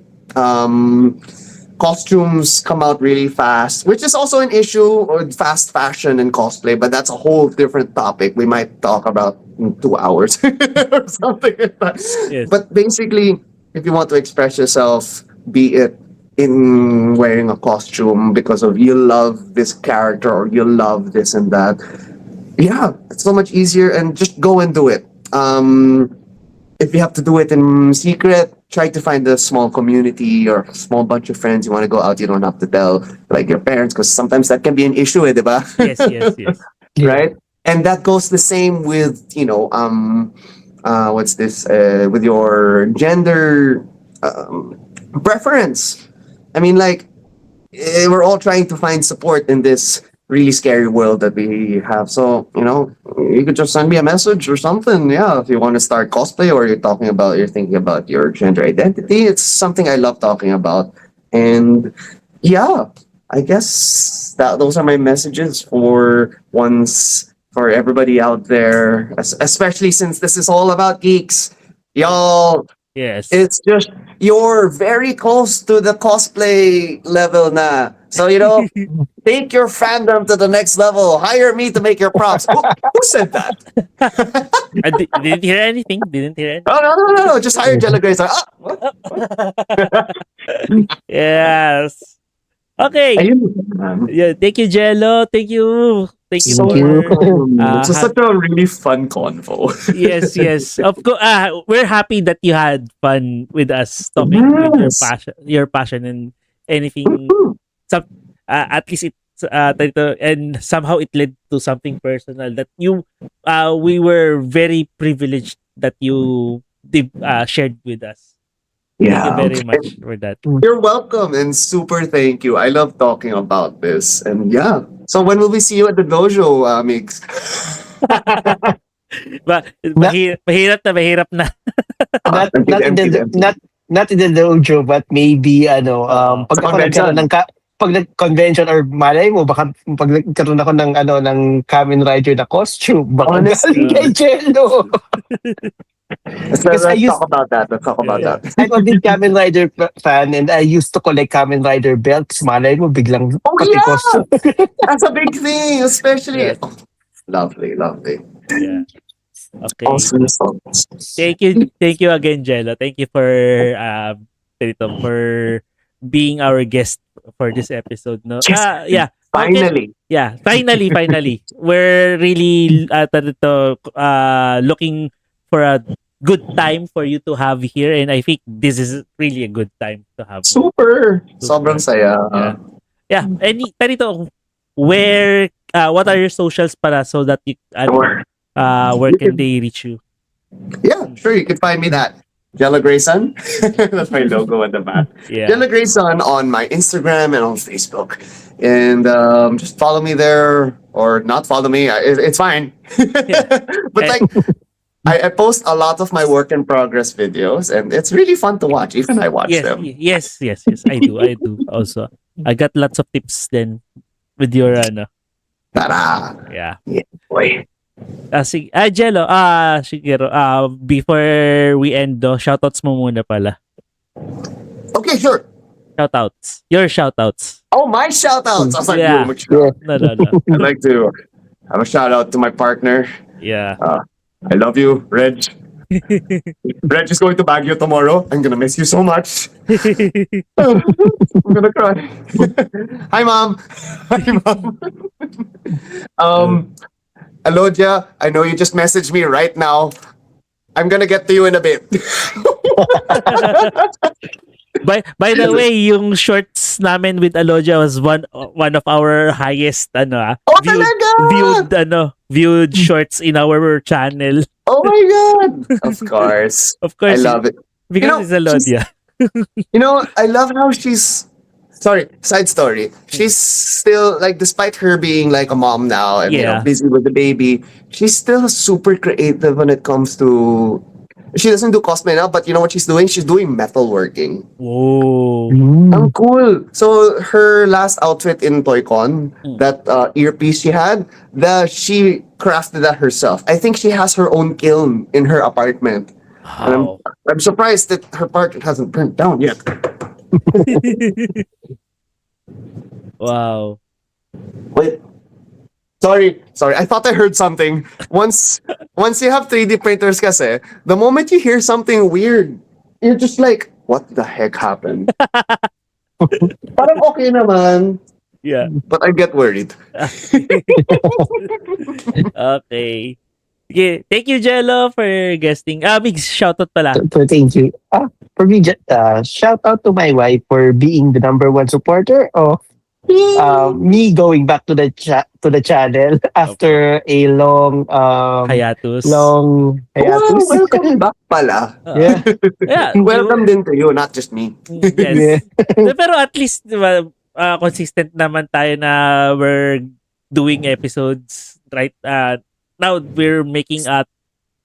Costumes come out really fast, which is also an issue with fast fashion and cosplay, but that's a whole different topic we might talk about in 2 hours or something like that. Yes. But basically, if you want to express yourself, be it in wearing a costume because of you love this character or you love this and that, it's so much easier, and just go and do it. If you have to do it in secret, try to find a small community or a small bunch of friends. You want to go out, you don't have to tell like your parents because sometimes that can be an issue, diba? Yes. Yeah. Right? And that goes the same with what's this with your gender preference. I mean, like we're all trying to find support in this really scary world that we have. So, you could just send me a message or something. Yeah, if you want to start cosplay or you're thinking about your gender identity, it's something I love talking about. And yeah, I guess that those are my messages for everybody out there, especially since this is all about geeks. Y'all, Yes. it's just you're very close to the cosplay level na. So take your fandom to the next level. Hire me to make your props. Who said that? Didn't hear anything. Didn't hear anything. Oh no. Just hire Gelo Grayson. What? Yes. Okay. Ayun. Yeah, thank you, Jello. Thank you. Thank you So Thank you. for it's just such a really fun convo. yes. Of course, we're happy that you had fun with us talking with Yes. your passion and anything. Some, at least and somehow it led to something personal that we were very privileged that you shared with us. Thank you Yeah. very much for that. You're welcome and super thank you. I love talking about this. And yeah. So when will we see you at the dojo, Mix? Not Mahirap na. not in the MT. not in the dojo, but maybe pag Sa ako nagkaroon convention. pag nag-convention or malay mo baka pag nagkaroon ako ng Kamen Rider na costume baka Honestly. galing kay Jello. Because I Let's used talk about that. Let's talk about Yeah. that. I'm a big Kamen Rider fan and I used to collect Kamen Rider belts. Malay mo biglang Oh pati yeah! costume. That's a big thing, especially. Yes. Oh, lovely. Yeah. Okay. Awesome songs. Thank you again, Jello. Thank you for being our guest for this episode. No, Yes, yeah. Okay, finally. yeah. Finally, we're really looking for a good time for you to have here, and I think this is really a good time to have you. Super. Super. Sobrang saya. Yeah. What are your socials para so that Sure. where You can can, they reach you? yeah, sure. You can find me that. Gelo Grayson. That's my logo at the back. Yeah. Gelo Grayson on my Instagram and on Facebook. And just follow me there or not follow me. It's fine. But Eh, like, I post a lot of my work in progress videos and it's really fun to watch. Even I watch them. yes. I do also. I got lots of tips then with your Tara. yeah. Yeah, boy. Sige, Jello, Shigeru, before we end, shoutouts mo muna pala. Okay, sure. Shoutouts. Your shoutouts. Oh, my shout outs. I was like, Yeah. yeah. No. I'd like to have a shout out to my partner. Yeah. I love you, Reg. Reg is going to Baguio tomorrow. I'm gonna miss you so much. I'm gonna cry. Hi, Mom. Hi, Mom. Alodia, I know you just messaged me right now. I'm gonna get to you in a bit. By the way, yung shorts namin with Alodia was one of our highest Oh, talaga? viewed shorts in our channel. Oh my god! Of course. Of course, I love it. because it's Alodia. I love how she's. Sorry, side story. She's still like, despite her being like a mom now and Yeah. busy with the baby, she's still super creative when it comes to. She doesn't do cosplay now, but you know what she's doing? She's doing metalworking. Whoa. Ang cool. So her last outfit in ToyCon, that earpiece she had, she crafted that herself. I think she has her own kiln in her apartment. And Wow. I'm surprised that her apartment hasn't burnt down yet. Wow. Wait. Sorry. I thought I heard something. Once you have 3D printers kasi, the moment you hear something weird, you're just like, what the heck happened? Parang okay naman, Yeah. but I get worried. Okay. Okay, thank you, Jello, for guesting. Big shoutout pala. Thank you. For me, shout out to my wife for being the number one supporter of me going back to to the channel after a Hiatus. long Wow, hiatus. welcome back pala. Uh, Yeah, yeah, Welcome din to you, not just me. yeah, yes. Pero at least, di ba, consistent naman tayo na we're doing episodes, right? Now we're making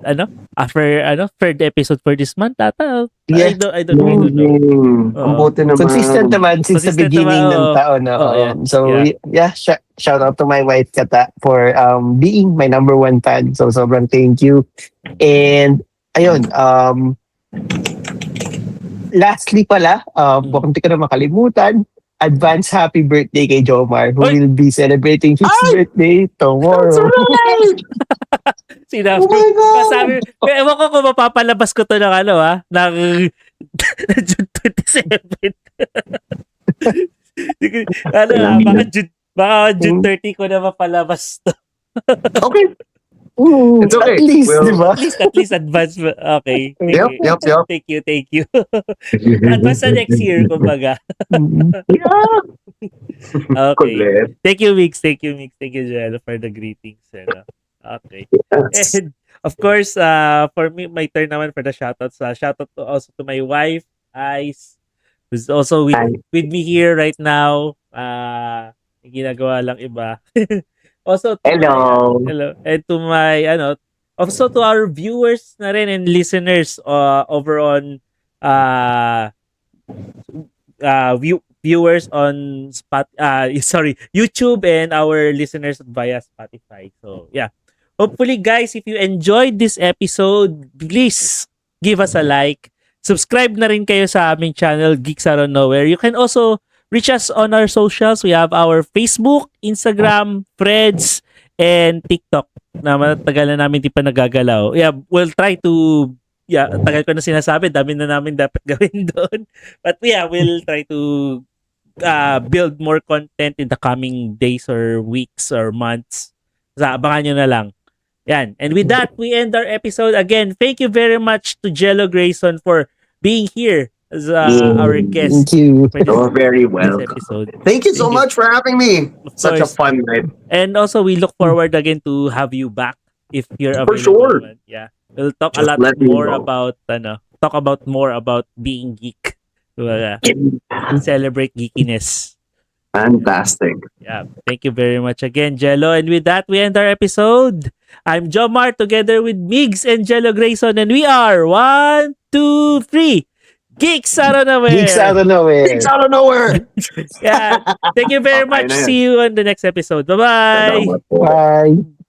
third episode for this month ata. yeah. I don't know. Ang buti Consistent naman. naman since the Consistent naman, beginning ng oo. taon. No? Yeah. So, Yeah. yeah, shout out to my wife, Kata, for being my number one fan. So, sobrang thank you. And, ayun, lastly pala, baka hindi ko na makalimutan, advance happy birthday kay Jomar, who Oy! will be celebrating his Ay! birthday That's tomorrow. right! Sinabi, Oh my God! sabi, ewan ko kung mapapalabas ko to ng ng June 27. baka June 30 ko na mapalabas to. Okay. It's okay. At least, Well, di ba? At least advance. Okay. Yep. Thank you. Advance sa next year, kumbaga. Yeah. Okay. Kulit. Thank you, Mix. Thank you, Jello, for the greetings. Okay. Yes. And of course, for me, my turn naman for the shoutouts. Shoutout also to my wife, Ice, who's also with me here right now. Ginagawa lang iba. Also to Hello. hello. And to my, also to our viewers na rin and listeners over on viewers on YouTube and our listeners via Spotify. So, yeah. Hopefully, guys, if you enjoyed this episode, please give us a like. Subscribe na rin kayo sa aming channel, Geeks Outta Nowhere. You can also reach us on our socials. We have our Facebook, Instagram, Threads, and TikTok na matagal na namin di pa nagagalaw. Yeah, we'll try to tagal ko na sinasabi, dami na namin dapat gawin doon. But yeah, we'll try to build more content in the coming days or weeks or months. So, abangan nyo na lang. Yan. And with that, we end our episode. Again, thank you very much to Gelo Grayson for being here as our guest. Thank you. You're very this welcome. episode. Thank you so much for having me. Of Such a course. fun night. And also, we look forward again to have you back if you're For available. sure. Man. Yeah. We'll talk Just a lot let me more know. about being geek. Celebrate geekiness. Fantastic. Yeah. Thank you very much again, Jello. And with that, we end our episode. I'm Jomar together with Migs and Gelo Grayson, and we are 1, 2, 3. Geeks Outta Nowhere. Geeks Outta Nowhere. Geeks Outta Nowhere. Yeah. Thank you very Okay much. na yan. See you on the next episode. Bye-bye. Salamat po. Bye.